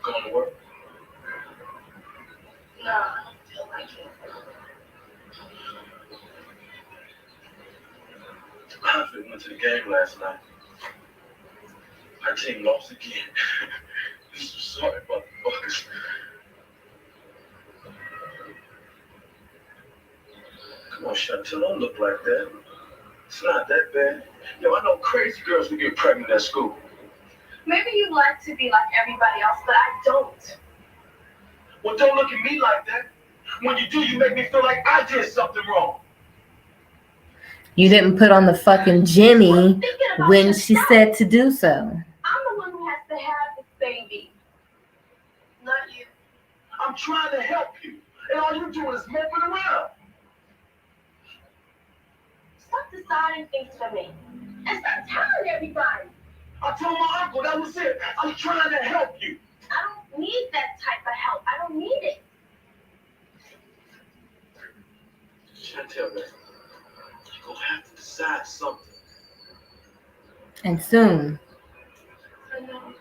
going to work? No, I don't feel like it. Humphrey went to the game last night. Our team lost again. Sorry, motherfuckers. Come on, Chantelle, don't look like that. It's not that bad. Yo, I know crazy girls who get pregnant at school. Maybe you like to be like everybody else, but I don't. Well, don't look at me like that. When you do, you make me feel like I did something wrong. You didn't put on the fucking Jimmy when she said to do so. I'm the one who has to have this baby, not you. I'm trying to help you, and all you do is moping around. Stop deciding things for me, and stop telling everybody. I told my uncle that was it. I'm trying to help you. I don't need that type of help. I don't need it. Chantelle, man, you're gonna have to decide something. And soon. I know.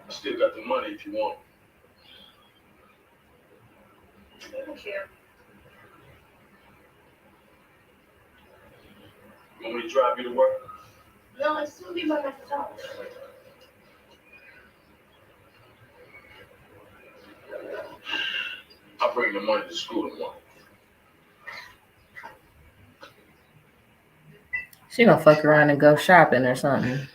I still got the money if you want. I don't care. You want me to drive you to work? No, I still be by myself. I'll bring the money to school tomorrow. She gonna fuck around and go shopping or something.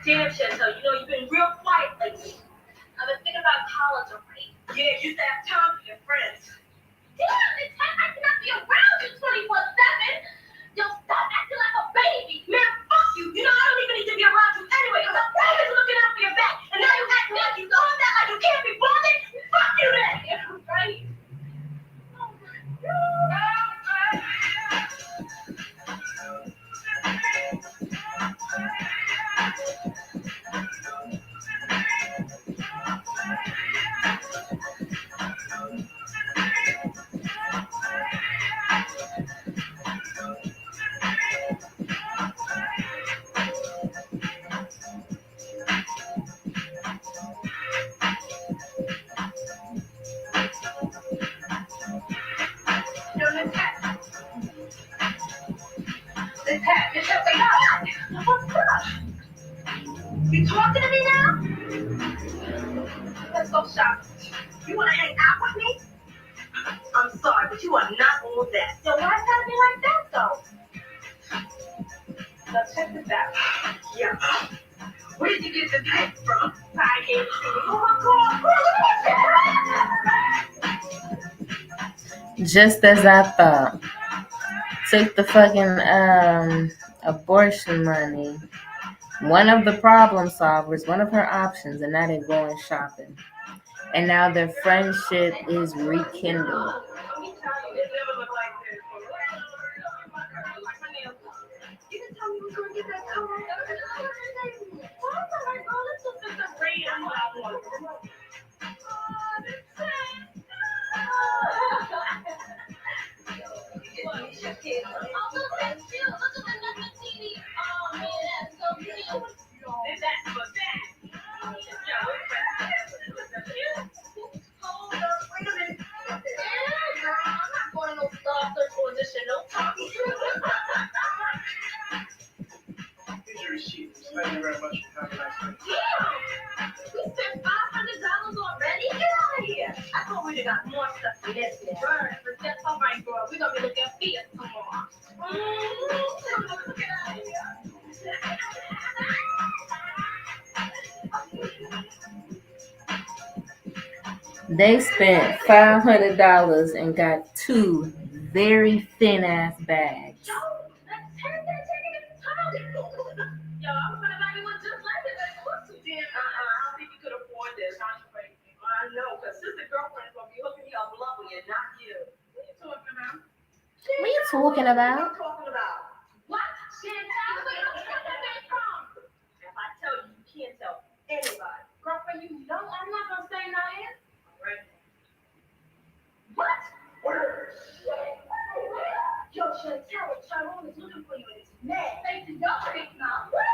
Damn, Chantelle, you know you've been real quiet lately. I've been thinking about college already. Yeah, you have time for your friends. Damn, it's time I cannot be around you 24/7. Yo, stop acting like a baby. Man, fuck you. You know I don't even need to be around you anyway, because I'm always looking out for your back. And now you acting like you all that, like you can't be bothered. Fuck you then. Yeah, right. Yo, Miss Hat. Miss Hat, wait up. What's up? You talking to me now? Let's go shopping. You want to hang out with me? I'm sorry, but you are not all that. So why it gotta be like that though? Now check this out. Yeah. Where did you get the pipe from? Pie. Oh my God. Just as I thought. Took the fucking abortion money. One of the problem solvers, one of her options, and now they're going shopping. And now their friendship is rekindled. Here's your receipt. Thank you very much. Have a nice day. Yeah. We spent $500 already. Get out of here. I thought we'd have got more stuff for this. Burn, but that's all right, girl. We're gonna be looking at feet tomorrow. Get out of here. They spent $500 and got two very thin ass bags. Yo, let's take that ticket. Yo, I'm gonna buy you one just like it. That costs too damn. I don't think you could afford this. I know, because sister girlfriend's gonna be hooking me up lovely and not you. What are you talking about? What are you talking about? What are you talking about? What? Chantelle, where you get that bag from? If I tell you, you can't tell anybody. Girlfriend, you know I'm not gonna say nothing. All right. What? Where? Yo, Chantelle, Tyrone is looking for you and he's mad. Thank you, y'all big now. What?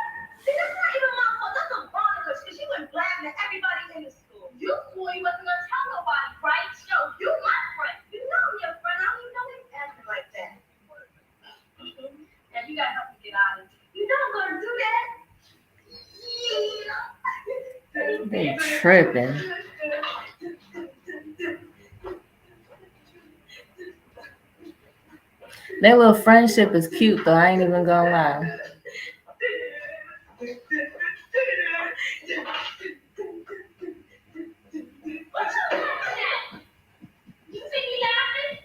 See, that's not even my fault. That's a Veronica's, because she went blabbing at everybody in the school. You swore you wasn't gonna tell nobody, right? Yo, you my friend. You know I'm your friend. I don't even know he's acting like that. And you gotta help me get out of here. You know I'm gonna do that. They tripping. Their little friendship is cute though, I ain't even gonna lie. You see me laughing?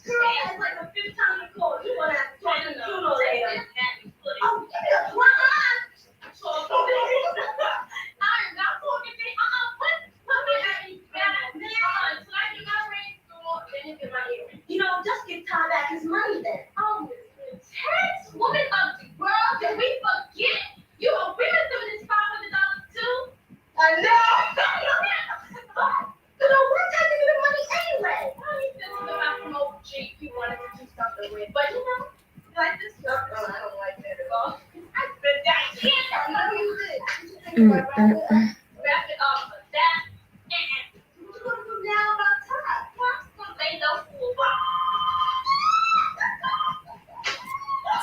It's like the fifth time you called. You wanna have to talk to Juno later. Oh, yeah. What? I am not talking to you. You know, just give Ty back his money then. Oh, Tex, woman ugly girl, did we forget? You a winner doing this $500 too? I know. So no, we're taking the money anyway. I ain't feeling about from old G. He wanted to do something with, but you know, like this stuff, I don't like that at all. I spent that shit. I know you did. What you think about that? Wrap it up for that. What you gonna do now about Ty? Well, I'm just gonna say no fool.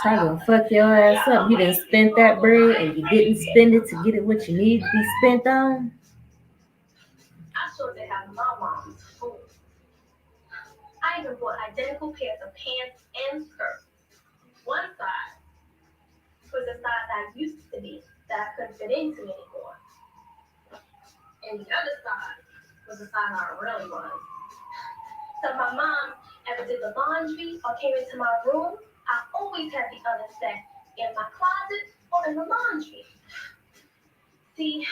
Try to fuck your ass up. You done spent that bread and you didn't spend it to get it what you need to be spent on. I sure did have my mom's food. I even bought identical pairs of pants and skirts. One size was the size I used to be that I couldn't fit into anymore. And the other side was the size I really was. So if my mom ever did the laundry or came into my room, I always had the other set in my closet or in the laundry. See,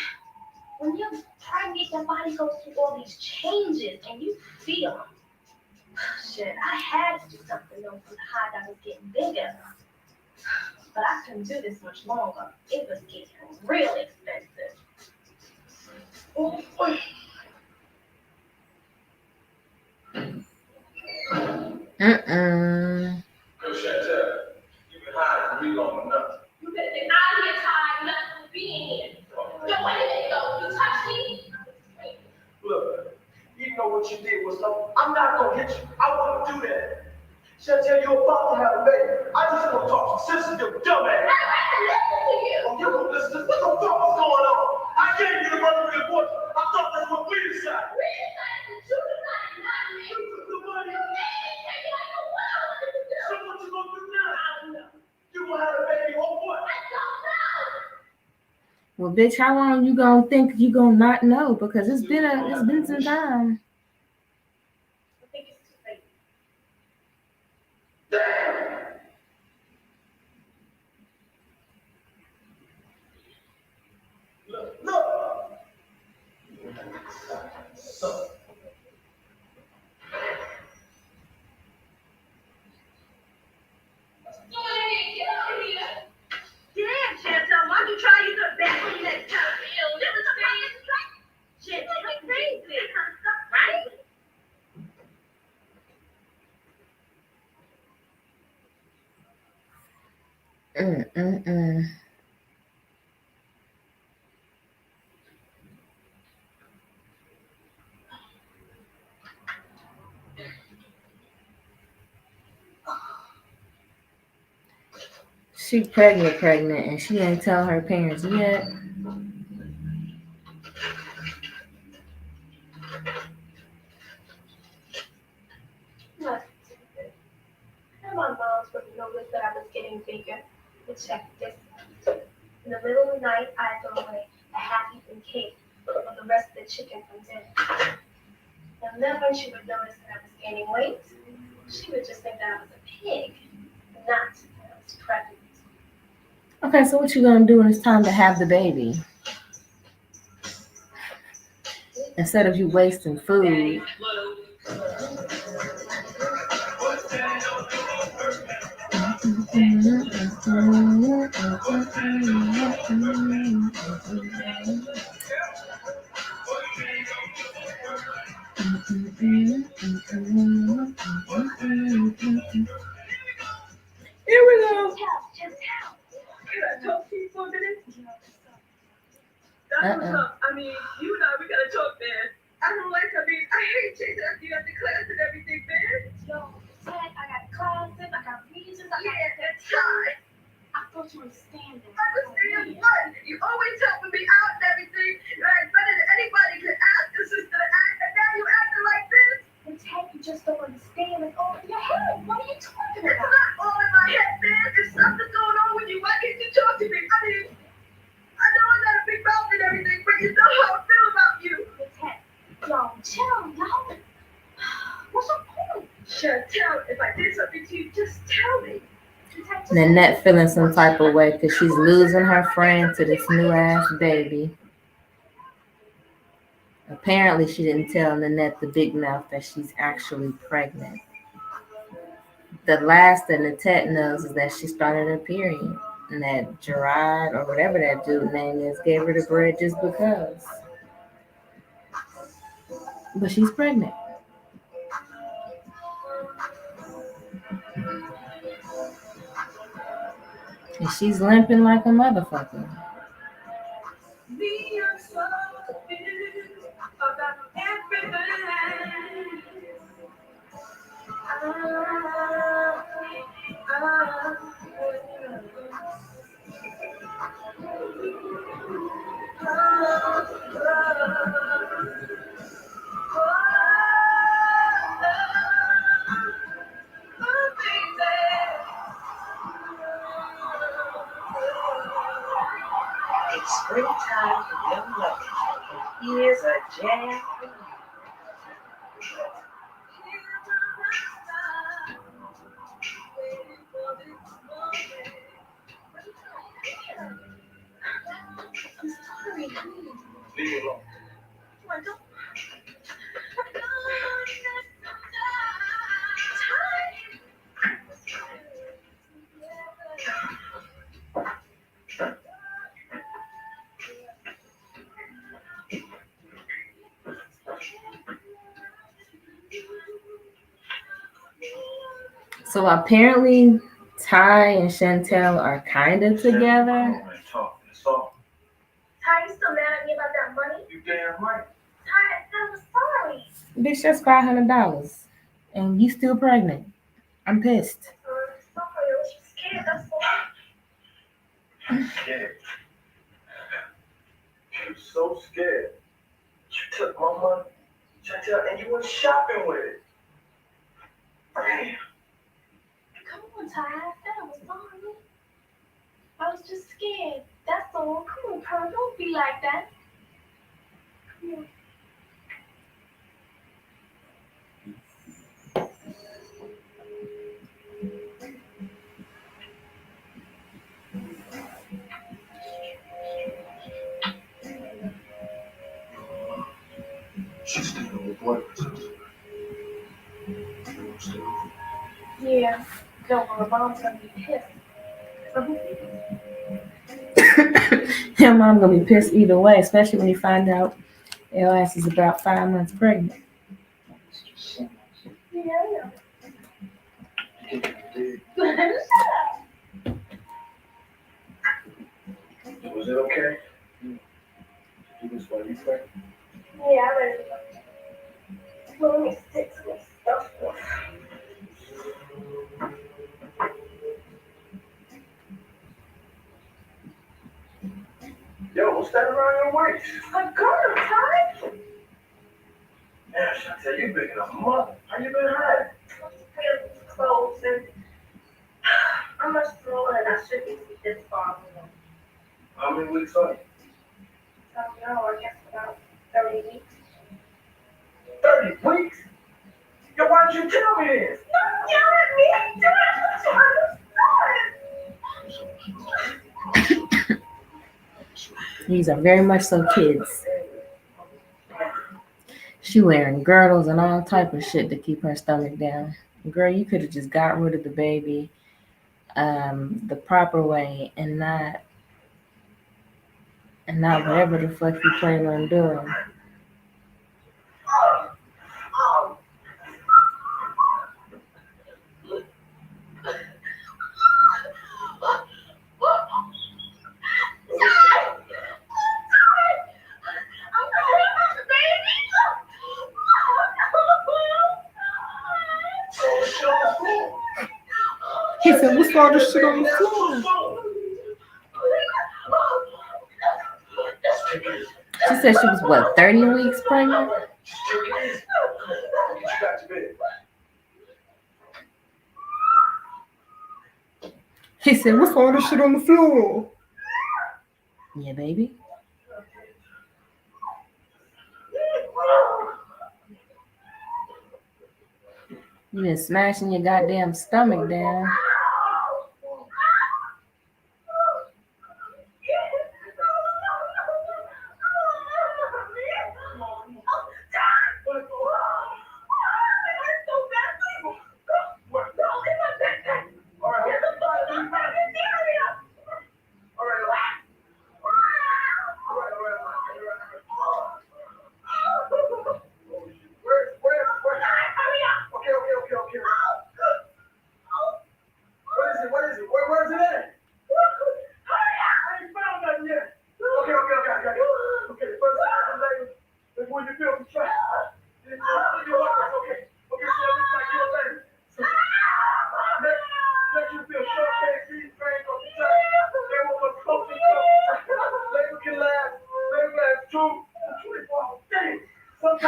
when you're pregnant, your body goes through all these changes and you feel them. Shit, I had to do something though for the hide that was getting bigger. But I couldn't do this much longer. It was getting real expensive. Yo, Chantelle, you've been hiding from me long enough. You better think I'm here tired enough for being here. Yo, wait a minute though. You touched me? Look, even though what you did was something, I'm not gonna hit you. I wouldn't do that. Chantelle, you're about to have a baby. I just want to talk some sense to your dumb ass. I have to listen to you. Oh, you gonna listen to what the fuck was going on? I gave you the money for the abortion. I thought that's what we decided. We decided to choose not me. You took the money. You made me take it like a wild one to do. So what you gonna do now? I don't know. You gonna have a baby or what? I don't know. Well, bitch, how long you gonna think you gonna not know? Because it's been some time. I think it's too late. Damn! Look! So, Get out of here. Damn, Chantelle, why'd you try using a bathroom next time? Ew, this is crazy. Chantelle, you're crazy. Right? She pregnant, and she ain't tell her parents yet. Look, and my moms would notice that I was getting bigger. But check this out. In the middle of the night, I throw away a half-eaten cake with the rest of the chicken from dinner. And then when she would notice that I was gaining weight, she would just think that I was a pig, not that I was pregnant. Okay, so what you gonna do when it's time to have the baby? Instead of you wasting food. Here we go. Chantelle. Can I talk to you for a minute? That's what's up. I mean, you and I, we gotta talk, man. I hate chasing after you after class and everything, man. Yo, I got classes, I got reasons, that's right. I thought you understand that. Understand what? You always helping me out and everything. Like, better than anybody could ask a sister to act, and now you acting like this? It's heck, you just don't understand. It's all in your head. What are you talking about? It's not all in my head, man. There's something going on with you. Why can't you talk to me? I mean, I know I got a big mouth and everything, but you know how I feel about you. It's heck. Yo, chill, yo. What's your point? Chantelle, if I did something to you, just tell me. Nanette feeling some type of way because she's losing her friend to this new ass baby. Apparently, she didn't tell Nanette the big mouth that she's actually pregnant. The last that Nanette knows is that she started her period, and that Gerard or whatever that dude's name is gave her the bread just because. But she's pregnant. And she's limping like a motherfucker. Here's a jam. Leave me alone. So apparently, Ty and Chantelle are kind of together. Man, talk. It's all. Ty, you still mad at me about that money? You damn right. Ty, I was sorry. Bitch, that's $500, and you still pregnant. I'm pissed. Sorry, I was just scared, that's all. I'm scared. I'm so scared. You took my money, Chantelle, and you went shopping with it. Damn. Come on, Ty, I said I was sorry. I was just scared, that's all. Come on, Pearl, don't be like that. Come on. She's staying with blood pressure. Yeah, don't worry, Mom's gonna be pissed. Your mom gonna be pissed either way, especially when you find out your ass is about 5 months pregnant. Yeah. Was it okay? Do this while you pregnant? Yeah, I read it. Let me stick to my stuff. Yo, what's that around your waist? A girl, Ty? Man, Chantelle, you big enough mother. How you been hiding? Clothes and I'm much smaller and I should be this far. How many weeks are you? I don't know, I guess about 30 weeks. 30 weeks? Yo, why didn't you tell me this? Don't yell at me! Do it! These are very much so kids. She wearing girdles and all type of shit to keep her stomach down. Girl, you could have just got rid of the baby the proper way and not whatever the fuck you plan on doing. He said, what's all this shit on the floor? She said she was, what, 30 weeks pregnant? He said, what's all this shit on the floor? Yeah, baby. You been smashing your goddamn stomach down.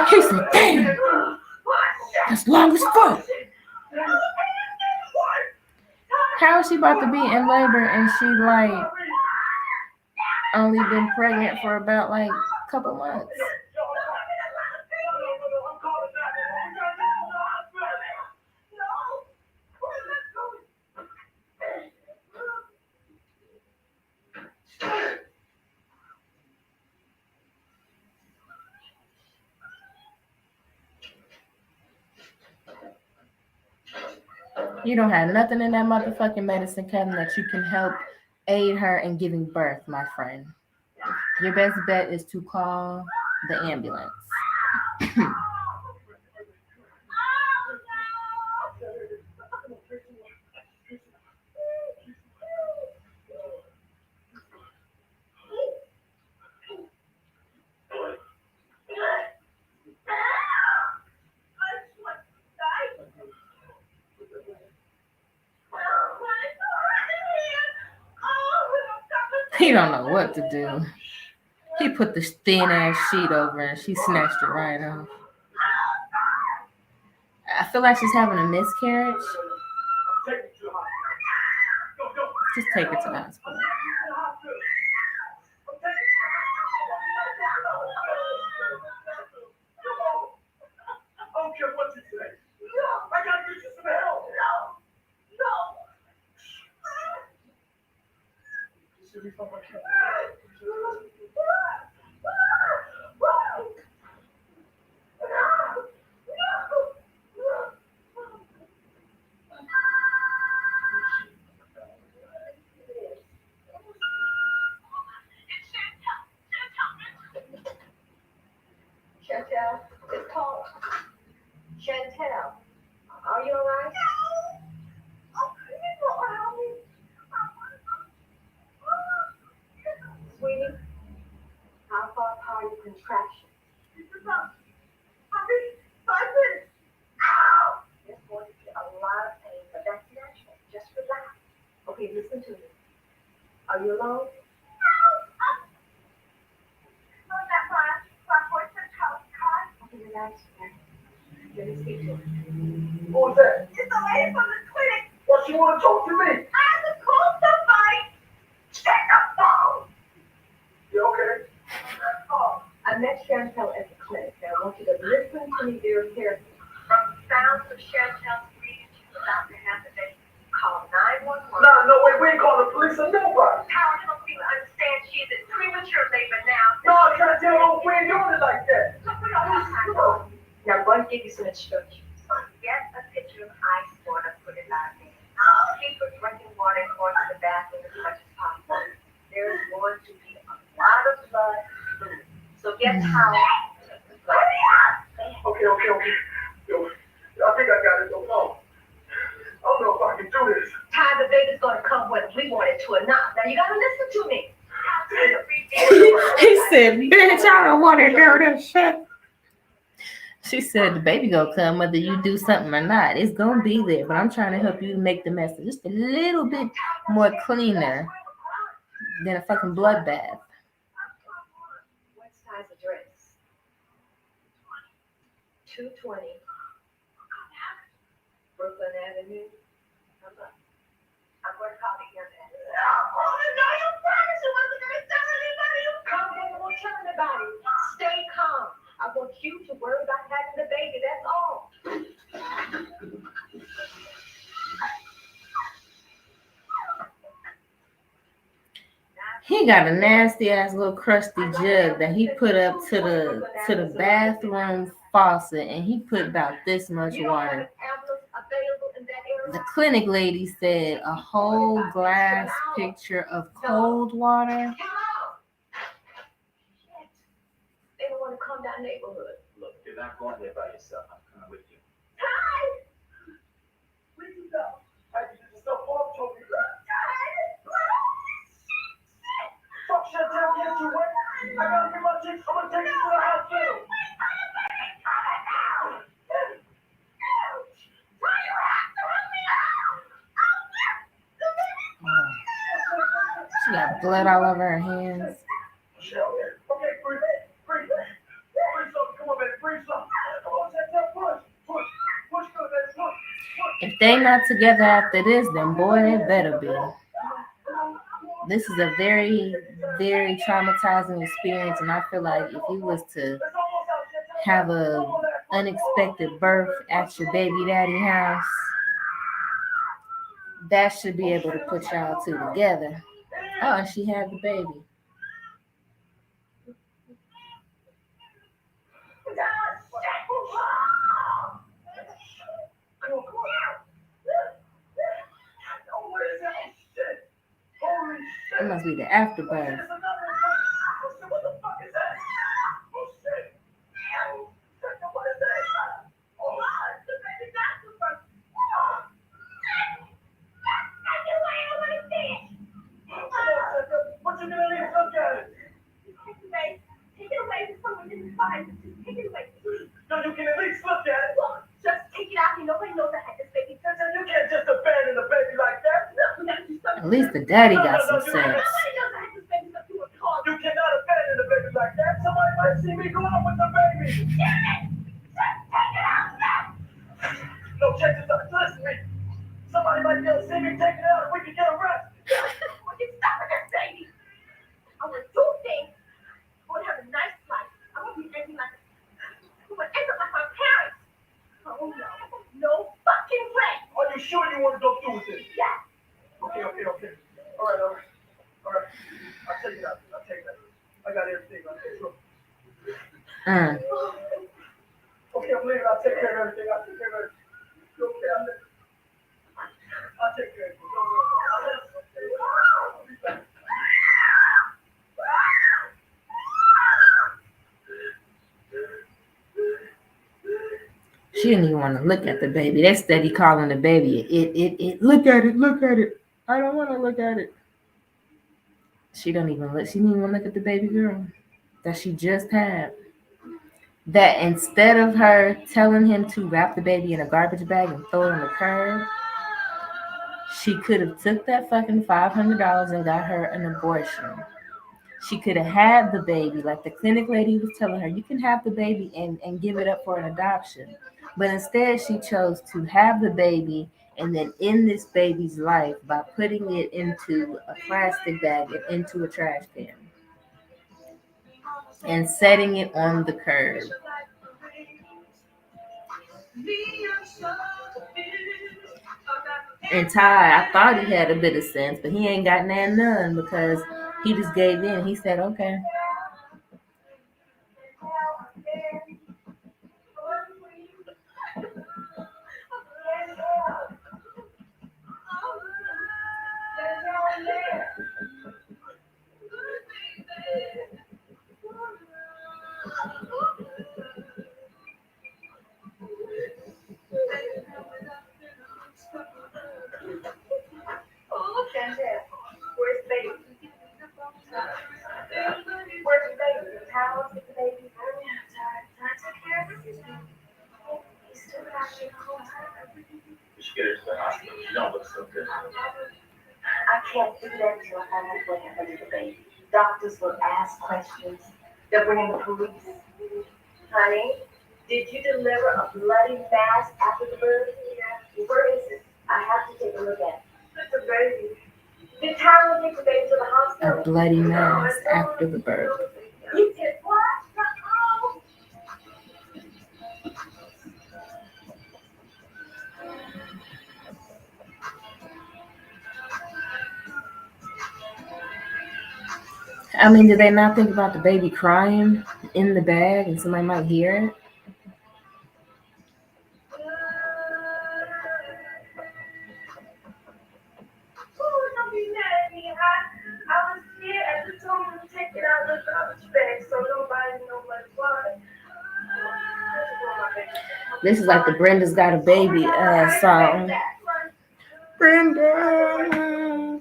He said, damn, that's long as fuck. How is she about to be in labor and she like only been pregnant for about like a couple months? You don't have nothing in that motherfucking medicine cabinet that you can help aid her in giving birth, my friend. Your best bet is to call the ambulance. He don't know what to do. He put the thin ass sheet over and she snatched it right off. I feel like she's having a miscarriage. Just take her to the hospital. I don't care what you say. I gotta get you some help. No. You should be from my camp. Chantelle, it's called Chantelle. Are you alright? Sweetie, how far apart are your contractions? About 5 minutes. Ow! It's going to be a lot of pain, but that's natural. Just relax. Okay, listen to me. Are you alone? Okay, relax. Let me speak to her. Who was that? It's the lady from the clinic. What you want to talk to me? I have to call somebody. Check the phone. Yeah, okay. I met Chantelle at the clinic. Now I want you to listen to me very carefully. From the sounds of Chantelle's breathing, she's about to have the baby. Call 911. No, wait, we ain't calling the police or nobody. How do people understand she's in premature labor now? No, Chantelle, we ain't doing it like that. Look, we don't have time. Now I'm going to give you some instructions. Get a pitcher of ice water, put it out there. Keep her drinking water and going to the bathroom as much as possible. There is going to be a lot of blood. So get towel. Okay. Yo, I think I got it. Yo, no. I don't know if I can do this. Ty, the baby's going to come whether we want it to or not. Now you got to listen to me. He said, bitch, I don't want to do this shit. She said, the baby gonna come whether you do something or not. It's gonna be there, but I'm trying to help you make the mess just a little bit more cleaner than a fucking bloodbath. What size of dress? 220 Brooklyn Avenue. I'm going to call the internet. Calm down, I won't tell anybody. Stay calm. I want you to worry about having the baby, that's all. He got a nasty ass little crusty jug that he put up to the bathroom faucet, and he put about this much water. The clinic lady said a whole glass pitcher of cold water. They don't want to come down neighborhood. Look, you're not going there by yourself. I'm coming with you. Where you go? I can get yourself off, Toby. Fuck, Chantelle, get you wet. I gotta get my chicks. I'm gonna take you to the hospital. She got blood all over her hands. Okay, breathe. Breathe some. Come on, baby. Breathe some. Come on, Chantelle, push. Push, good, baby. Push. If they not together after this, then boy, they better be. This is a very, very traumatizing experience, and I feel like if you was to have a unexpected birth at your baby daddy house, that should be able to put y'all two together. Oh, and she had the baby. must be the afterbirth. What the fuck is that? Oh shit! What is that? Oh, The baby doctor first. Take it away, I want to see it. what you gonna leave? Look at it. Take it away before we can find it. Take it away. No, you can at least look at it. Look, just take it out. Nobody knows I had this baby. You can't just abandon a baby like that. No, we gotta do something. At least the daddy got some sense. Nobody knows I had this baby, so you were called. You cannot abandon a baby like that. Somebody might see me go out with the baby. Damn it! Just take it out now. No, check this out. Listen to me. Somebody might be able to see me take it out and we can get arrested. We can stop with this baby. I want two things. I want to have a nice life. I want to be ending like I want to end up like my parents. Oh no. No fucking way. Are you sure you want to go through with this? Yeah. Okay. All right. I'll take it out. I got everything. Okay, I'm leaving. I'll take care of everything. You okay? I'll take care of it. I'll be back. She didn't even want to look at the baby. They're steady calling the baby. It. Look at it. I don't want to look at it. She didn't even want to look at the baby girl that she just had. That instead of her telling him to wrap the baby in a garbage bag and throw it on the curb, she could have took that fucking $500 and got her an abortion. She could have had the baby, like the clinic lady was telling her, you can have the baby and give it up for an adoption. But instead, she chose to have the baby and then end this baby's life by putting it into a plastic bag and into a trash can and setting it on the curb. And Ty, I thought he had a bit of sense, but he ain't got none because he just gave in. He said, okay. Oh, Chantelle, where's the baby? Where's the baby? The towels with the baby? I took care of everything. He's still out here the whole time. You should get her to the hospital. She don't look so good. I can't do that till I find out what happened to the baby. Doctors will ask questions. They'll bring in the police. Honey, did you deliver a bloody mass after the birth? Yeah. Where is it? I have to take a look at it. The baby. Did Tyler take the baby to the hospital? A bloody mess after the birth. You did what? Uh-oh. I mean, did they not think about the baby crying in the bag and somebody might hear it? Don't be mad at me. I was here at the time to take it out of the garbage bag so nobody knows why. This is like the Brenda's Got a Baby song. Brenda.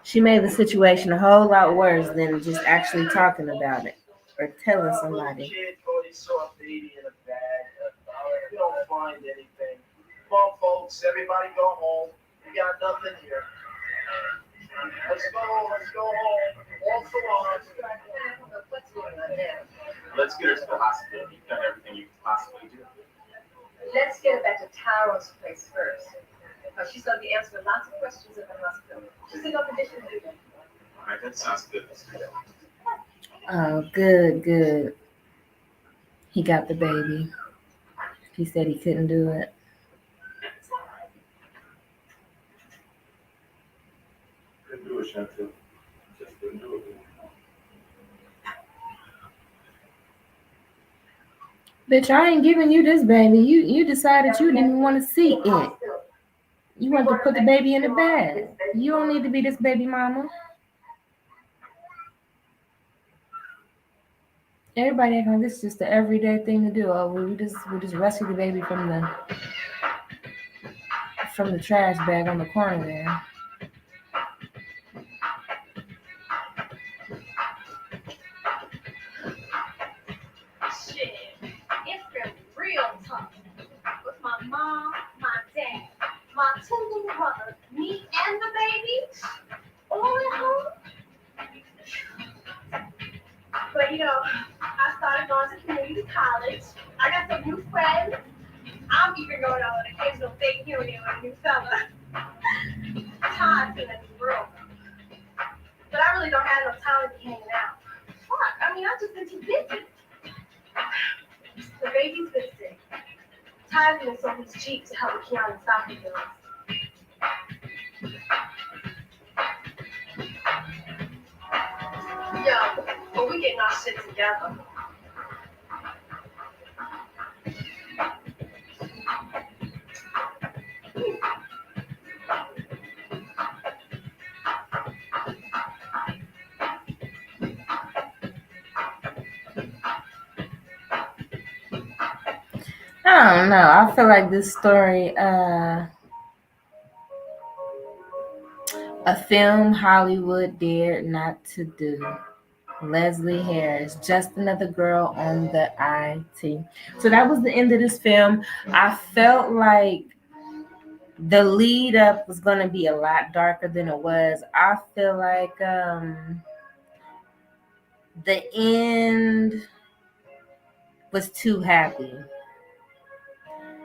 She made the situation a whole lot worse than just actually talking about it or telling somebody. Kid thought he saw a baby in a bag. We don't find anything. Come on, folks. Everybody go home. We got nothing here. Let's go home. All for one. Let's get her to the hospital. You've done everything you can possibly do. Let's get her back to Tyro's place first. Because she's going to be answering lots of questions in the hospital. She's in no condition to do that. All right, that sounds good. Let's do that. Oh, good. He got the baby. He said he couldn't do it. Couldn't do it, Chantelle. Just couldn't do it. Bitch, I ain't giving you this baby. You decided you didn't want to see it. You want to put the baby in the bag. You don't need to be this baby mama. Everybody acting like this is just the everyday thing to do. Oh, we just rescue the baby from the trash bag on the corner there. Shit, it's been real tough with my mom, my dad, my two little brothers, me and the baby, all at home. But I started going to community college. I got some new friends. I'm even going on an occasional fake union with a new fella. Todd's in a new room. But I really don't have enough time to be hanging out. Fuck, I mean, I've just been too busy. The baby's been sick. Todd's been sold his Jeep to help Keanu stop the bills. Yo, but we getting our shit together. I don't know. I feel like this story, a film Hollywood dared not to do. Leslie Harris, just another girl on the I.R.T. So that was the end of this film. I felt like the lead up was gonna be a lot darker than it was. I feel like the end was too happy.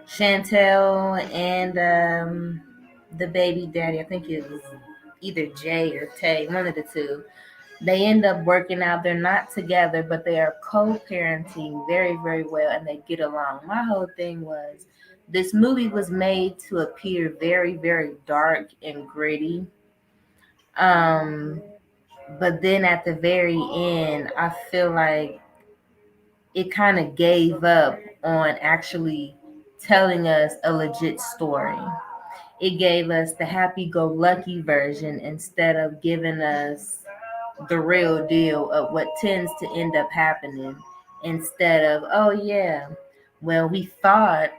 Chantelle and the baby daddy, I think it was either Jay or Tay, one of the two. They end up working out. They're not together, but they are co-parenting very, very well, and they get along. My whole thing was this movie was made to appear very, very dark and gritty. Um, but then at the very end, I feel like it kind of gave up on actually telling us a legit story. It gave us the happy-go-lucky version instead of giving us the real deal of what tends to end up happening instead of, oh yeah, well, we thought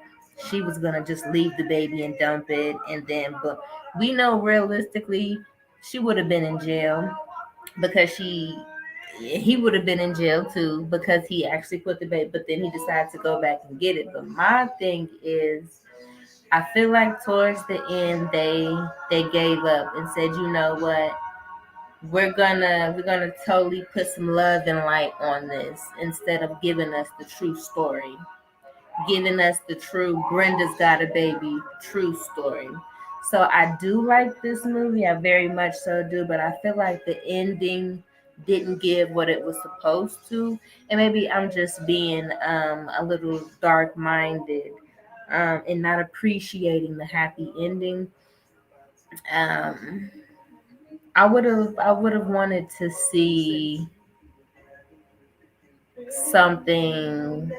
she was gonna just leave the baby and dump it, and then but we know realistically she would have been in jail because he would have been in jail too because he actually put the baby, but then he decided to go back and get it. But my thing is, I feel like towards the end they gave up and said, you know what, we're gonna totally put some love and light on this instead of giving us the true story, giving us the true Brenda's got a baby true story. So I do like this movie, I very much so do, but I feel like the ending didn't give what it was supposed to, and maybe I'm just being a little dark minded and not appreciating the happy ending. um I would have wanted to see something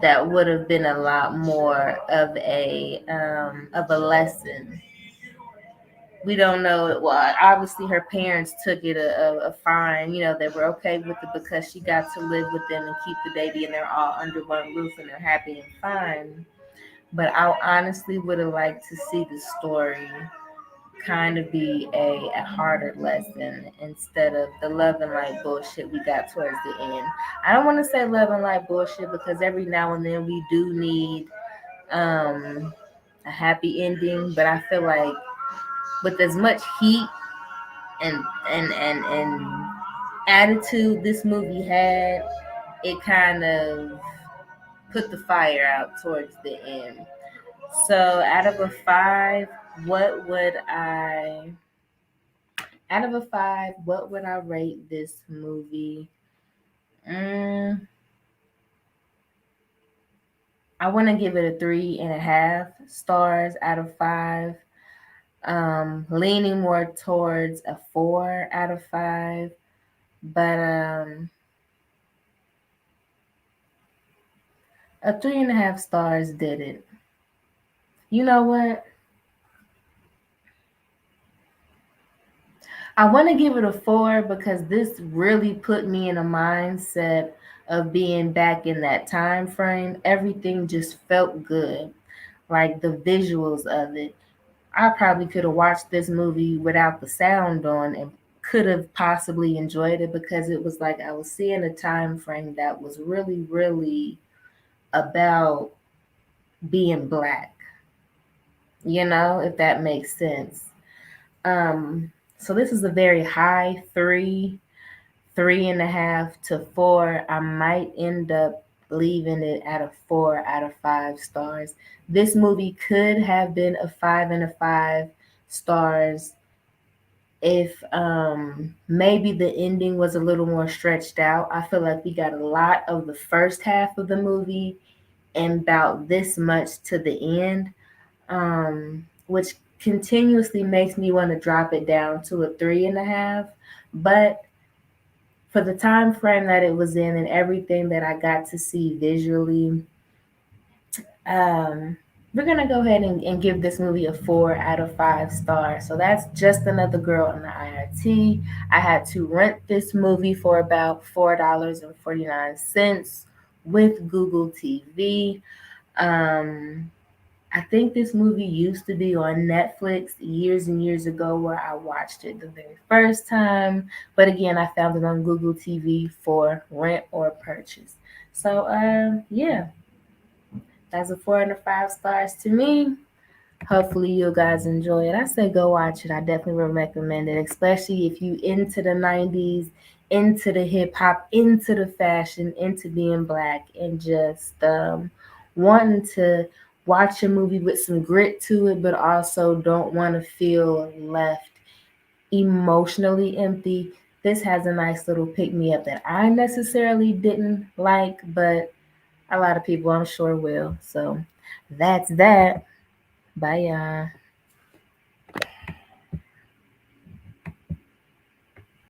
that would have been a lot more of a lesson. We don't know it. Well, obviously her parents took it a fine. You know, they were okay with it because she got to live with them and keep the baby, and they're all under one roof and they're happy and fine. But I honestly would have liked to see the story kind of be a harder lesson instead of the love and light bullshit we got towards the end. I don't want to say love and light bullshit because every now and then we do need um, a happy ending, but I feel like with as much heat and attitude this movie had, it kind of put the fire out towards the end. So what would I out of a five, what would I rate this movie? Mm, I want to give it a 3.5 stars out of five. Leaning more towards a 4 out of 5. But A 3.5 stars did it. You know what? I want to give it a 4 because this really put me in a mindset of being back in that time frame. Everything just felt good, like the visuals of it. I probably could have watched this movie without the sound on and could have possibly enjoyed it because it was like I was seeing a time frame that was really, really about being black, if that makes sense. So this is a very high 3.5 to 4. I might end up leaving it at a 4 out of 5 stars. This movie could have been a 5 and a 5 stars if maybe the ending was a little more stretched out. I feel like we got a lot of the first half of the movie and about this much to the end, which continuously makes me want to drop it down to a 3.5. But for the time frame that it was in and everything that I got to see visually, um, we're gonna go ahead and give this movie a 4 out of 5 stars. So that's Just Another Girl in the I.R.T. I had to rent this movie for about $4.49 with Google TV. Um, I think this movie used to be on Netflix years and years ago where I watched it the very first time. But again, I found it on Google TV for rent or purchase. So, yeah, that's a 4 and a 5 stars to me. Hopefully you guys enjoy it. I say go watch it. I definitely would recommend it, especially if you into the 90s, into the hip hop, into the fashion, into being black, and just wanting to watch a movie with some grit to it, but also don't want to feel left emotionally empty. This has a nice little pick me up that I necessarily didn't like, but a lot of people I'm sure will. So that's that. Bye, y'all.